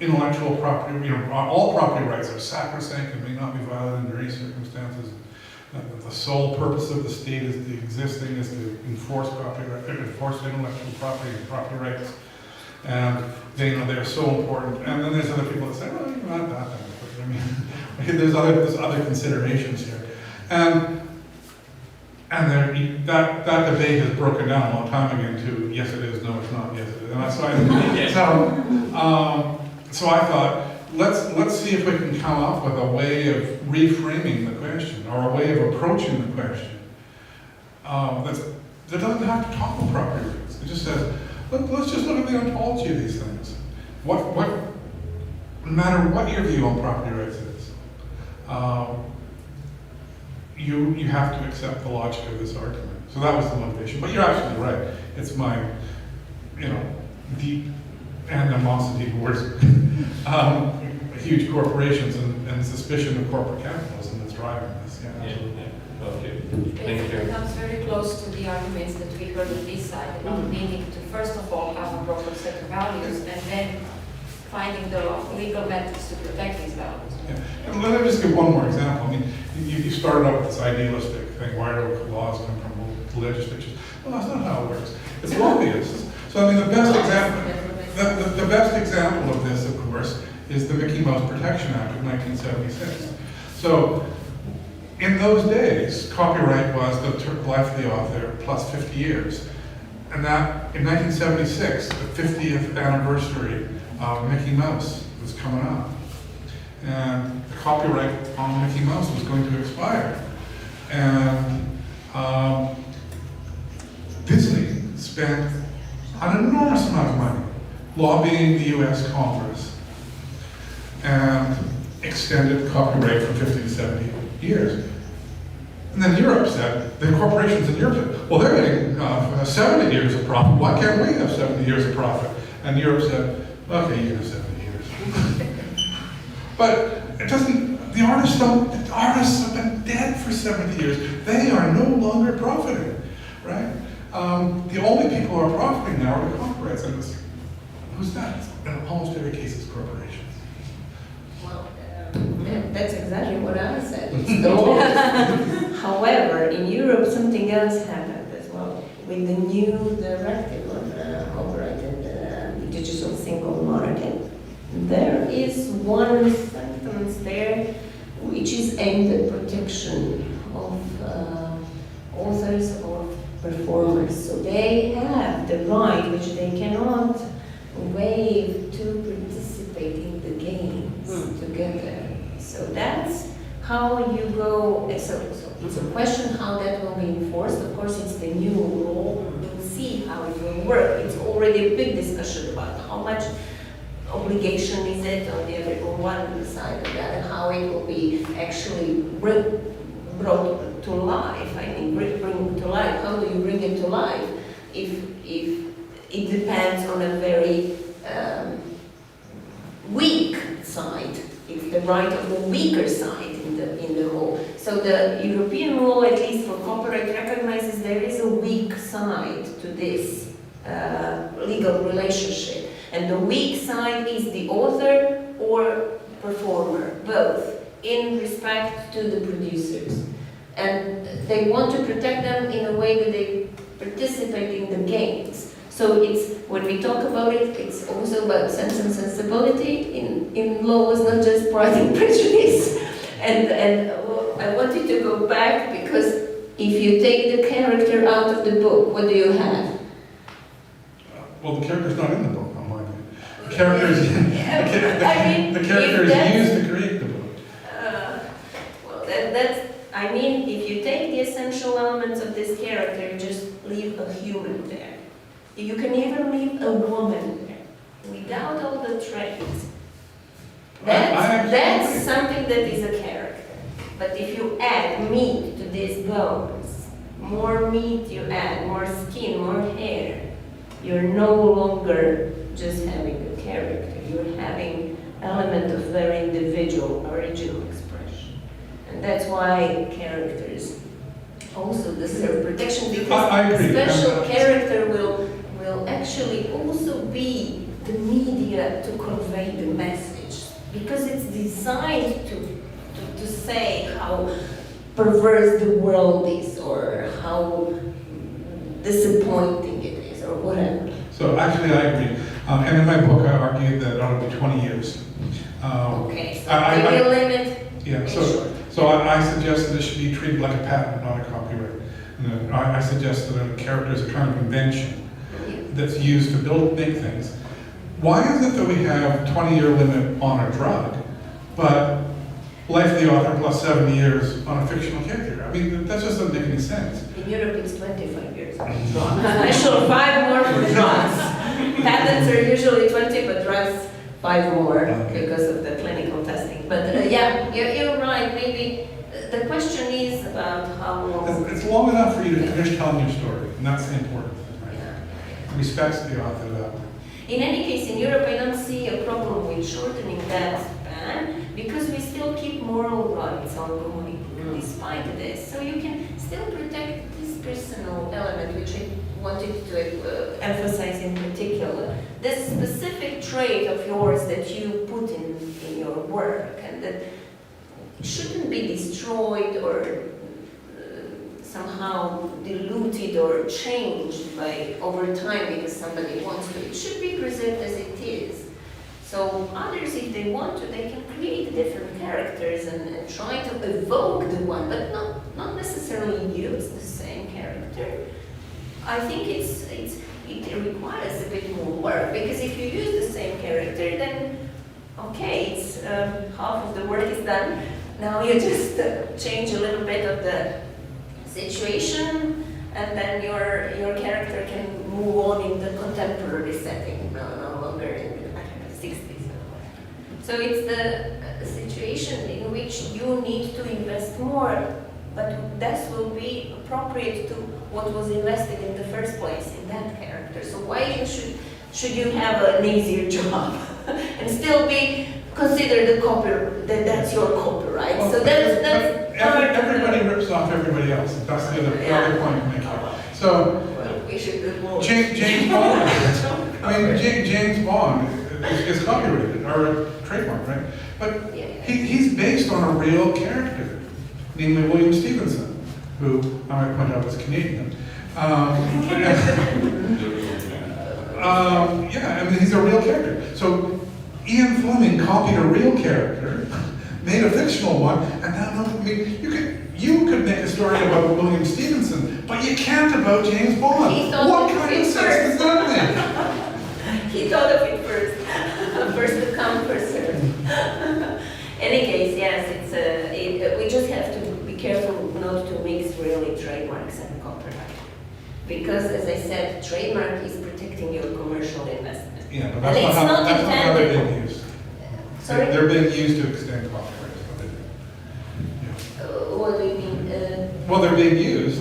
intellectual property, all property rights are sacrosanct and may not be violated under any circumstances. The sole purpose of the state is to enforce copyright, enforce intellectual property and property rights. And they're so important. And then there's other people that say, well, you're not that important. I mean, there's other considerations here. And that debate has broken down a long time ago to yes it is, no it's not, yes it is. And so I thought, let's see if we can come up with a way of reframing the question, or a way of approaching the question that doesn't have to talk about property rights. It just says, let's just look at the ontology of these things. No matter what your view on property rights is, you have to accept the logic of this argument. So that was the motivation. But you're absolutely right. It's my, deep animosity even worse, huge corporations and suspicion of corporate capitalism that's driving this. Yeah, Yeah, absolutely. yeah. Okay. Thank you. It comes very close to the arguments that we heard on this side about needing to, first of all, have a proper set of values and then finding the legal methods to protect these values. Yeah. And let me just give one more example. I mean, you started out with this idealistic thing, why do laws come from legislatures? Well, that's not how it works. It's lobbyists. So I mean, the best example of this, of course, is the Mickey Mouse Protection Act of 1976. So in those days, copyright was the life of the author plus 50 years. And that, in 1976, the 50th anniversary of Mickey Mouse was coming up. And the copyright on Mickey Mouse was going to expire. And Disney spent an enormous amount of money lobbying the US Congress and extended copyright from 50 to 70 years. And then Europe said, the corporations in Europe said, well, they're getting 70 years of profit. Why can't we have 70 years of profit? And Europe said, okay, you can have 70 years. But it doesn't, the artists have been dead for 70 years. They are no longer profiting, right? The only people who are profiting now are the copyrights. And who's that? In almost every case, it's corporations. Well, that's exactly what I said. It's the law. However, in Europe, something else happened as well. With the new directive on copyright and digital single market, there is one sentence there which is aimed at protection of authors or performers. So they have the right, which they cannot waive, to participate in the games together. So that's how you go. So it's a question how that will be enforced. Of course, it's the new law. We'll see how it will work. It's already a big discussion about how much obligation is it on one side of that, and how it will be actually brought to life. I mean, bring to life. How do you bring it to life? If it depends on a very weak side. It's the right of the weaker side in the law. So the European law, at least for copyright, recognizes there is a weak side to this legal relationship. And the weak side is the author or performer, both, in respect to the producers. And they want to protect them in a way that they participate in the games. So it's, when we talk about it, it's also about Sense and Sensibility in laws, not just Pride and Prejudice. And I wanted to go back, because if you take the character out of the book, what do you have? Well, the character's not in the book, on my view. The character is, the character is used to create the book. Well, that's, I mean, if you take the essential elements of this character, you just leave a human there. You can even leave a woman there, without all the traits. That's something that is a character. But if you add meat to these bones, more meat you add, more skin, more hair, you're no longer just having a character. You're having element of very individual, original expression. And that's why characters also deserve protection, because I agree. special character will actually also be the media to convey the message, because it's designed to say how perverse the world is, or how disappointing it is, or whatever. So actually, I agree. And in my book, I argued that it ought to be 20 years. Okay, so maybe a limit. Yeah, so I suggest that it should be treated like a patent, not a copyright. And I suggest that a character is a kind of invention that's used to make things. Why is it that we have 20-year limit on a drug, but life of the author plus 70 years on a fictional character? I mean, that just doesn't make any sense. In Europe, it's 25 years. Special 5 more for drugs. Patents are usually 20, but drugs 5 more because of the clinical testing. But yeah, you're right. Maybe the question is about how long. It's long enough for you to finish telling your story, and that's the important thing, right? Yeah. Respects the author that way. In any case, in Europe, I don't see a problem with shortening that span because we still keep moral rights ongoing despite this. So you can still protect this personal element, which I wanted to emphasize in particular. This specific trait of yours that you put in your work and that shouldn't be destroyed or somehow diluted or changed by over time because somebody wants to. It should be preserved as it is. So others, if they want to, they can create different characters and try to evoke the one, but not necessarily use the same character. I think it requires a bit more work because if you use the same character, then okay, it's half of the work is done. Now you just change a little bit of the situation, and then your character can move on in the contemporary setting, no longer in the 60s. So it's the situation in which you need to invest more, but that will be appropriate to what was invested in the first place in that character. So why should you have an easier job and still be considered that's your copyright? Well, so that's everybody rips off everybody else. That's the other point I'm making. So well, we should do more. James Bond. I mean, James Bond is copyrighted or trademarked, right? But he's based on a real character, namely William Stevenson, who I might point out was Canadian. Yeah, I mean, he's a real character. So Ian Fleming copied a real character, made a fictional one, and now, I mean, you could make a story about William Stevenson, but you can't about James Bond. What kind of sense does that make? He thought of it first. First to come, first served. Any case, yes, we just have to be careful not to mix really trademarks and copyright. Because, as I said, trademark is protecting your commercial investment. Yeah, but that's not how they're being used. Sorry? They're being used to extend copyright. What do you mean? Well, they're being used.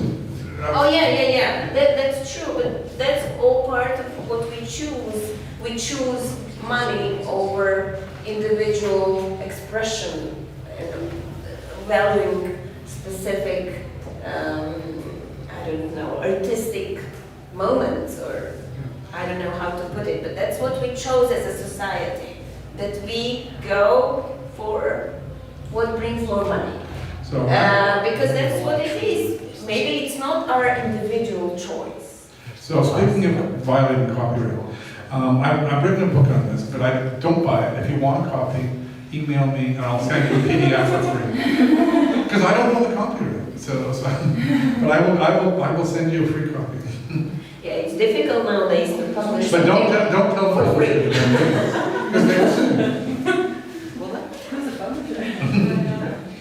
Oh, yeah. That's true, but that's all part of what we choose. We choose money over individual expression, valuing specific, I don't know, artistic moments, or I don't know how to put it, but that's what we chose as a society, that we go for what brings more money. So, because that's what it is. Maybe it's not our individual choice. so speaking of violating copyright, I've written a book on this, but I don't buy it. If you want a copy, email me and I'll send you a PDF for free. Because I don't know the copyright, but I will send you a free copy. Yeah, it's difficult nowadays to publish. But don't tell for free. Because they will sue.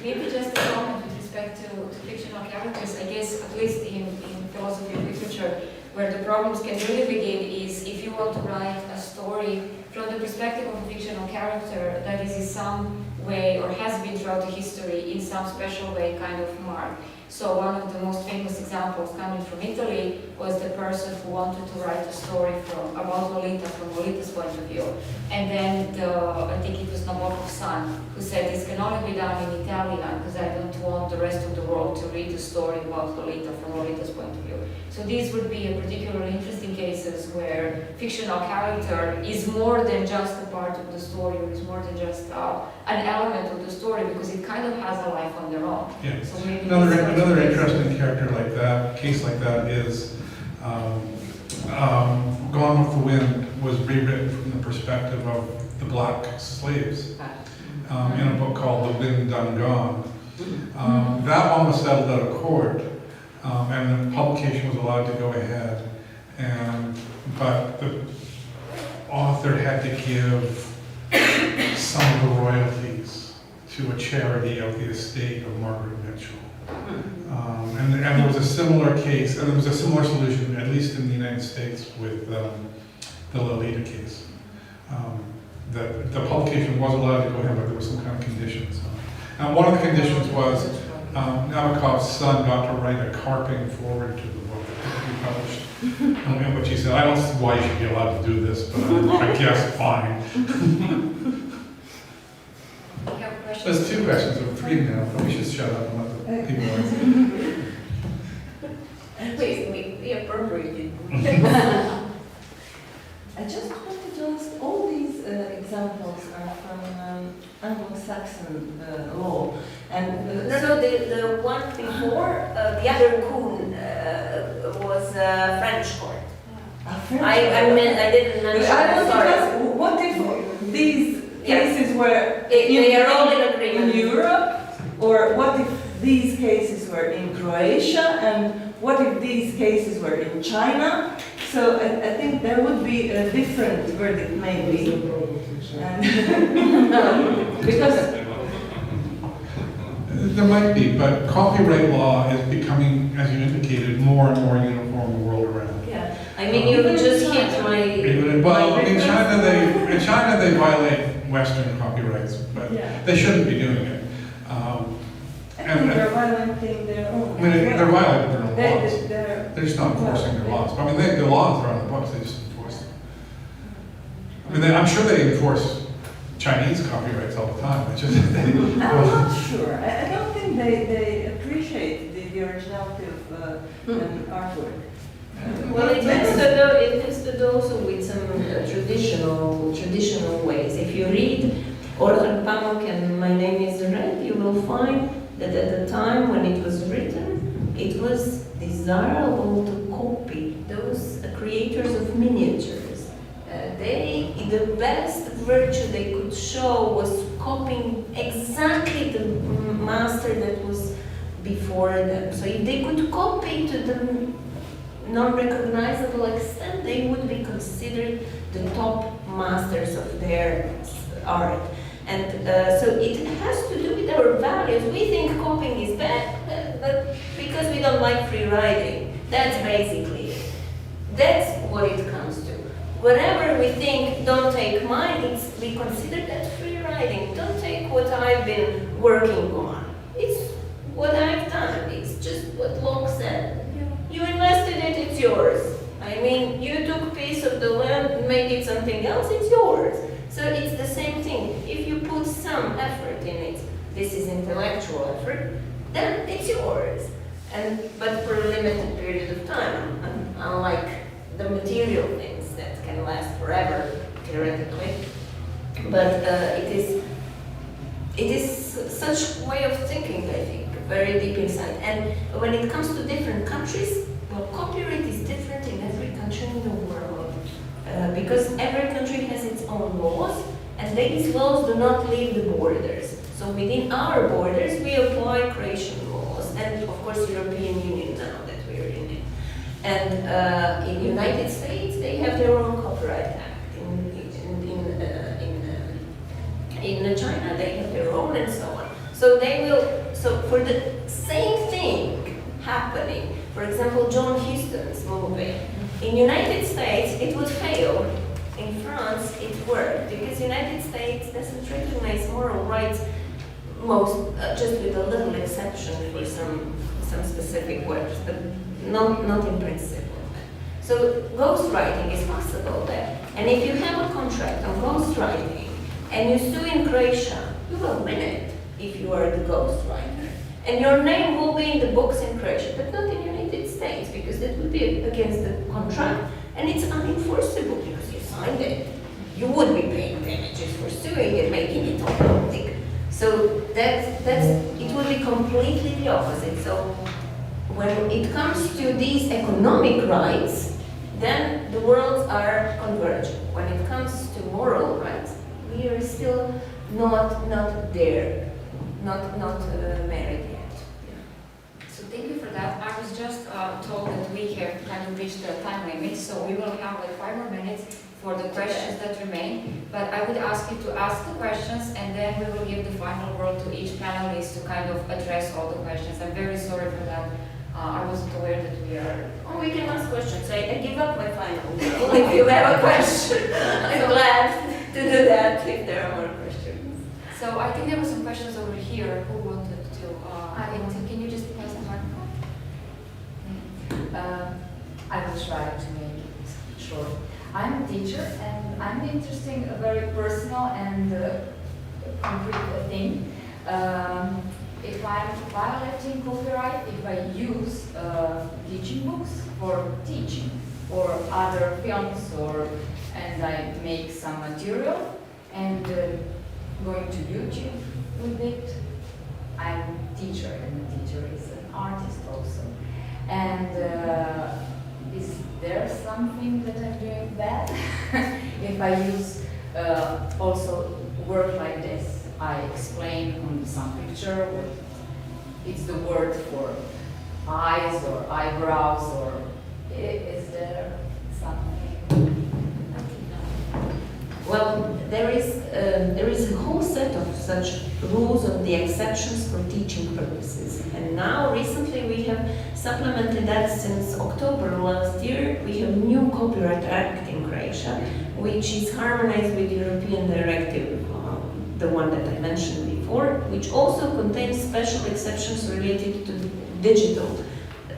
Maybe just a comment with respect to fictional characters. I guess, at least in philosophy of literature, where the problems can really begin is if you want to write a story from the perspective of a fictional character that is in some way, or has been throughout the history, in some special way kind of marked. So one of the most famous examples coming from Italy was the person who wanted to write a story about Lolita from Lolita's point of view. And then I think it was Nabokov's son who said this can only be done in Italian because I don't want the rest of the world to read the story about Lolita from Lolita's point of view. So these would be particularly interesting cases where fictional character is more than just a part of the story, or is more than just an element of the story, because it kind of has a life on their own. Yeah. So maybe Another interesting character like that, case like that, is Gone with the Wind was rewritten from the perspective of the black slaves in a book called The Wind Done Gone. That one was settled out of court, and the publication was allowed to go ahead, but the author had to give some of the royalties to a charity of the estate of Margaret Mitchell. And there was a similar case, and there was a similar solution, at least in the United States, with the Lolita case. The publication was allowed to go ahead, but there were some kind of conditions. And one of the conditions was Nabokov's son got to write a carping forward to the book to be published. I don't know what she said. I don't see why you should be allowed to do this, but I guess fine. We have questions. There's two questions or three now, but we should shut up and let the people answer. Please, we appropriated. I just wanted to ask, all these examples are from Anglo-Saxon law, and No, the one before, the other Kuhn was French court. I didn't mention, I want to sorry. ask, what if these Yes. cases were They are all in agreement. in Europe, or what if these cases were in Croatia, and what if these cases were in China? So I think there would be a different verdict maybe. And because There might be, but copyright law is becoming, as you indicated, more and more uniform the world around. Yeah, I mean, you just hit my. Well, in China they violate Western copyrights, but Yeah. they shouldn't be doing it. I think they're violating their own. I mean, they're violating their own They- laws. they're- They're just not enforcing their laws. I mean, the laws are on the books, they just enforce them. I mean, I'm sure they enforce Chinese copyrights all the time, it's just. I'm not sure. I don't think they appreciate the originality of an artwork. Well, it has to do also with some traditional ways. If you read Orhan Pamuk and My Name is Red, you will find that at the time when it was written, it was desirable to copy those creators of miniatures. The best virtue they could show was copying exactly the master that was before them. So if they could copy to the non-recognizable extent, they would be considered the top masters of their art. And so it has to do with our values. We think copying is bad, but because we don't like free riding. That's basically it. That's what it comes to. Whatever we think, don't take mine, we consider that free riding. Don't take what I've been working on. It's what I've done. It's just what Locke said. You invested it, it's yours. I mean, you took a piece of the land, made it something else, it's yours. So it's the same thing. If you put some effort in it, this is intellectual effort, then it's yours. But for a limited period of time, unlike the material things that can last forever, theoretically. But it is such way of thinking, I think, very deep inside. And when it comes to different countries, well, copyright is different in every country in the world. Because every country has its own laws, and these laws do not leave the borders. So within our borders, we apply Croatian laws, and of course European Union now that we're in it. And in United States, they have their own copyright act. In China, they have their own, and so on. So they will. So for the same thing happening, for example, John Huston's movie. In United States, it would fail. In France, it worked because United States doesn't recognize moral rights, just with a little exception for some specific works, but not in principle. So ghostwriting is possible there. And if you have a contract on ghostwriting and you sue in Croatia, you will win it if you are the ghostwriter. And your name will be in the books in Croatia, but not in the United States, because that would be against the contract, and it's unenforceable because you signed it. You would be paying damages for suing and making it public. So it would be completely the opposite. So when it comes to these economic rights, then the worlds are converging. When it comes to moral rights, we are still not there, not married yet. So thank you for that. I was just told that we have kind of reached the time limit, so we will have like 5 more minutes for the questions that remain. But I would ask you to ask the questions, and then we will give the final word to each panelist to kind of address all the questions. I'm very sorry for that. I wasn't aware that we are. Oh, we can ask questions. I give up my final word. If you have a question, I'm glad to do that if there are more questions. So I think there were some questions over here. Who wanted to? Can you just pass the microphone? I will try to make it short. I'm a teacher and I'm interested in a very personal and concrete thing. If I'm violating copyright, if I use teaching books for teaching or other films and I make some material and going to YouTube with it, I'm a teacher and the teacher is an artist also. And is there something that I'm doing bad? If I use also work like this, I explain on some picture what it's the word for eyes or eyebrows, or is there something? Well, there is a whole set of such rules on the exceptions for teaching purposes. And now, recently, we have supplemented that since October last year. We have new Copyright Act in Croatia, which is harmonized with European directive, the one that I mentioned before, which also contains special exceptions related to digital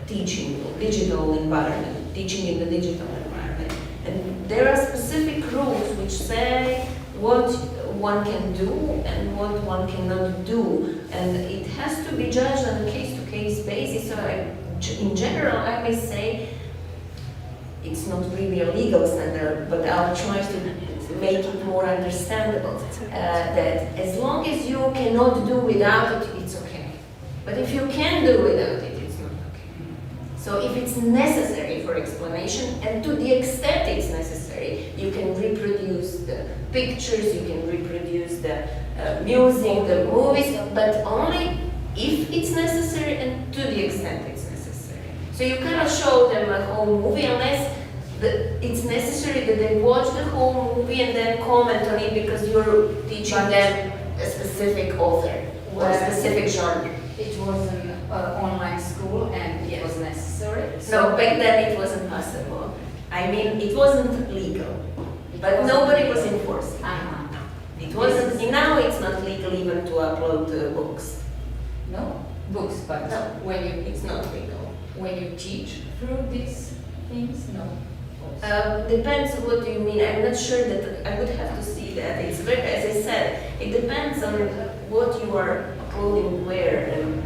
teaching, digital environment, teaching in the digital environment. And there are specific rules which say what one can do and what one cannot do. And it has to be judged on a case-to-case basis. So in general, I may say it's not really a legal standard, but I'll try to make it more understandable. That as long as you cannot do without it, it's okay. But if you can do without it, it's not okay. So if it's necessary for explanation, and to the extent it's necessary, you can reproduce the pictures, you can reproduce the music, the movies, but only if it's necessary and to the extent it's necessary. So you cannot show them a whole movie unless it's necessary that they watch the whole movie and then comment on it because you're teaching them a specific author or a specific genre. It was an online school and it was necessary. No, back then it wasn't possible. I mean, it wasn't legal, but nobody was enforcing. It wasn't. Now it's not legal even to upload books. No books, but No. when you It's not legal. when you teach through these things, no. Depends what you mean. I'm not sure that I would have to see that. It's very, as I said, it depends on what you are uploading where, and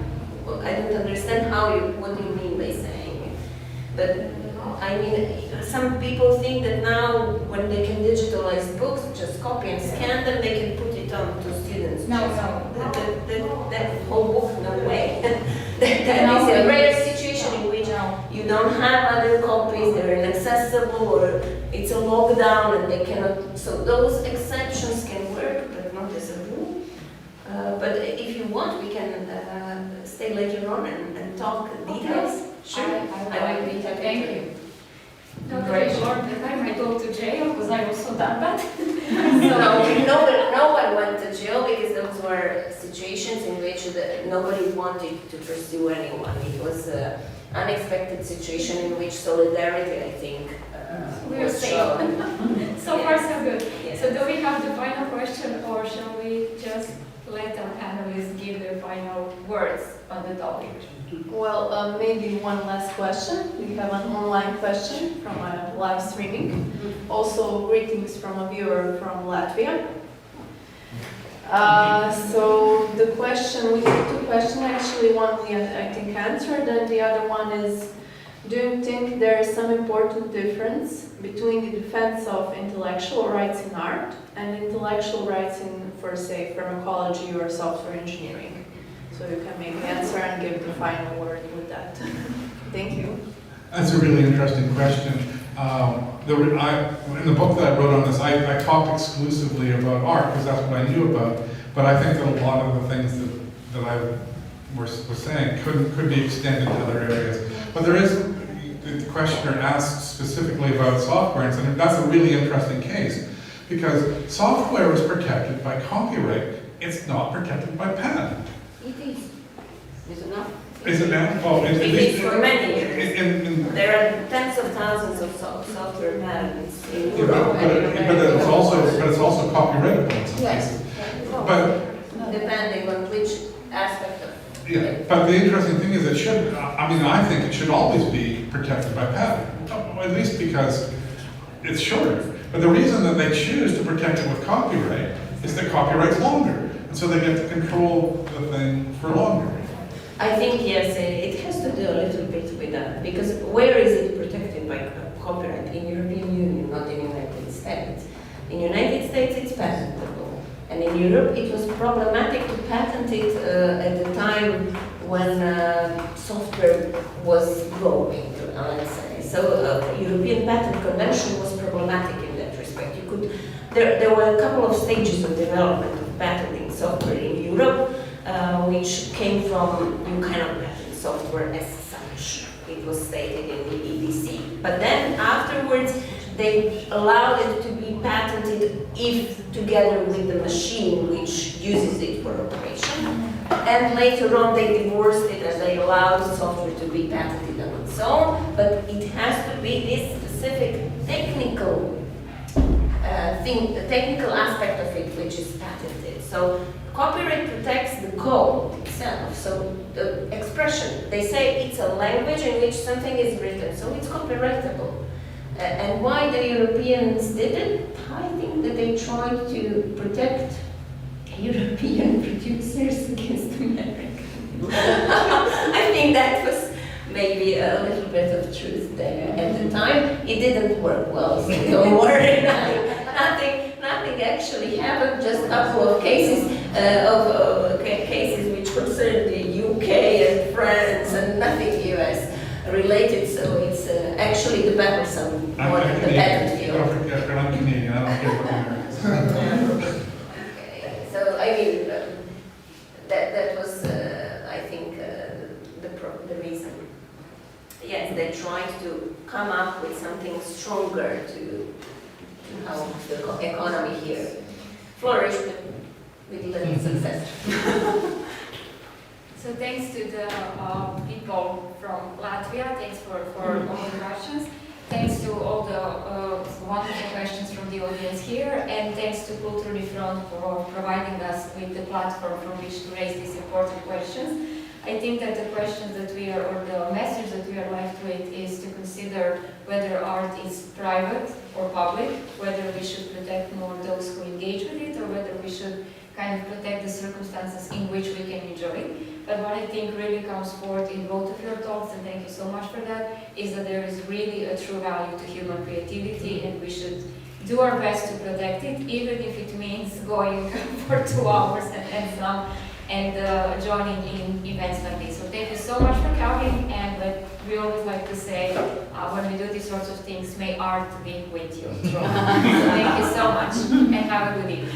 I don't understand what you mean by saying. But I mean, some people think that now when they can digitalize books, just copy and scan them, they can put it on to students. No. That whole book, no way. That is a rare situation in which you don't have other copies, they're inaccessible, or it's a lockdown and they cannot. So those exceptions can work, but not as a rule. But if you want, we can stay later on and talk details. Sure. I will be happy. Thank you. No, Very short. The time I go to jail because I also done that. No one went to jail because those were situations in which nobody wanted to pursue anyone. It was an unexpected situation in which solidarity, I think, We was are safe. shown. So far, so good. Yes. So do we have the final question, or shall we just let our panelists give their final words on the topic? Well, maybe one last question. We have an online question from a live streaming. Also, greetings from a viewer from Latvia. So the question, we have two questions actually. One we I think answered, and the other one is, do you think there is some important difference between the defense of intellectual rights in art and intellectual rights in, for say, pharmacology or software engineering? So you can maybe answer and give the final word with that. Thank you. That's a really interesting question. In the book that I wrote on this, I talked exclusively about art because that's what I knew about. But I think that a lot of the things that I was saying could be extended to other areas. But there is, the questioner asked specifically about software, and that's a really interesting case because software is protected by copyright. It's not protected by patent. It is. Is it not? Is it now? Oh, It is for many years. But There are tens of thousands of software patents in Europe. it's also copyrightable in some cases. But Depending on which aspect of Yeah, but the interesting thing is it should, I mean, I think it should always be protected by patent, at least because it's shorter. But the reason that they choose to protect it with copyright is that copyright's longer. And so they get to control the thing for longer. I think, yes, it has to do a little bit with that, because where is it protected by copyright? In European Union, not in United States. In United States, it's patentable. And in Europe, it was problematic to patent it at the time when software was growing, let's say. So European Patent Convention was problematic in that respect. You could, there were a couple of stages of development of patenting software in Europe, which came from you cannot patent software as such. It was stated in the EDC. But then afterwards, they allowed it to be patented if together with the machine which uses it for operation. And later on they divorced it and they allowed the software to be patented on its own, but it has to be this specific technical thing, the technical aspect of it which is patented. So copyright protects the code itself, so the expression. They say it's a language in which something is written, so it's copyrightable. And why the Europeans did it? I think that they tried to protect European producers against American. I think that was maybe a little bit of truth there at the time. It didn't work well, so don't worry. Nothing actually happened. Just a couple of cases cases which concerned the UK and France and nothing US related. So it's actually the battlesome more than the battlefield. Don't forget, I'm Canadian. I don't care what Americans. So I mean, that was, I think, the reason. Yes, they tried to come up with something stronger to help the economy here flourish, but with little success. So thanks to the people from Latvia, thanks for all the questions. Thanks to all the wonderful questions from the audience here, and thanks to Kulturni Front for providing us with the platform from which to raise these important questions. I think that the questions that we are, or the message that we are left with is to consider whether art is private or public, whether we should protect more those who engage with it, or whether we should kind of protect the circumstances in which we can enjoy it. But what I think really comes forth in both of your talks, and thank you so much for that, is that there is really a true value to human creativity, and we should do our best to protect it, even if it means going for 2 hours and joining in events like this. So thank you so much for coming, and we always like to say, when we do these sorts of things, may art be with you. So thank you so much, and have a good evening.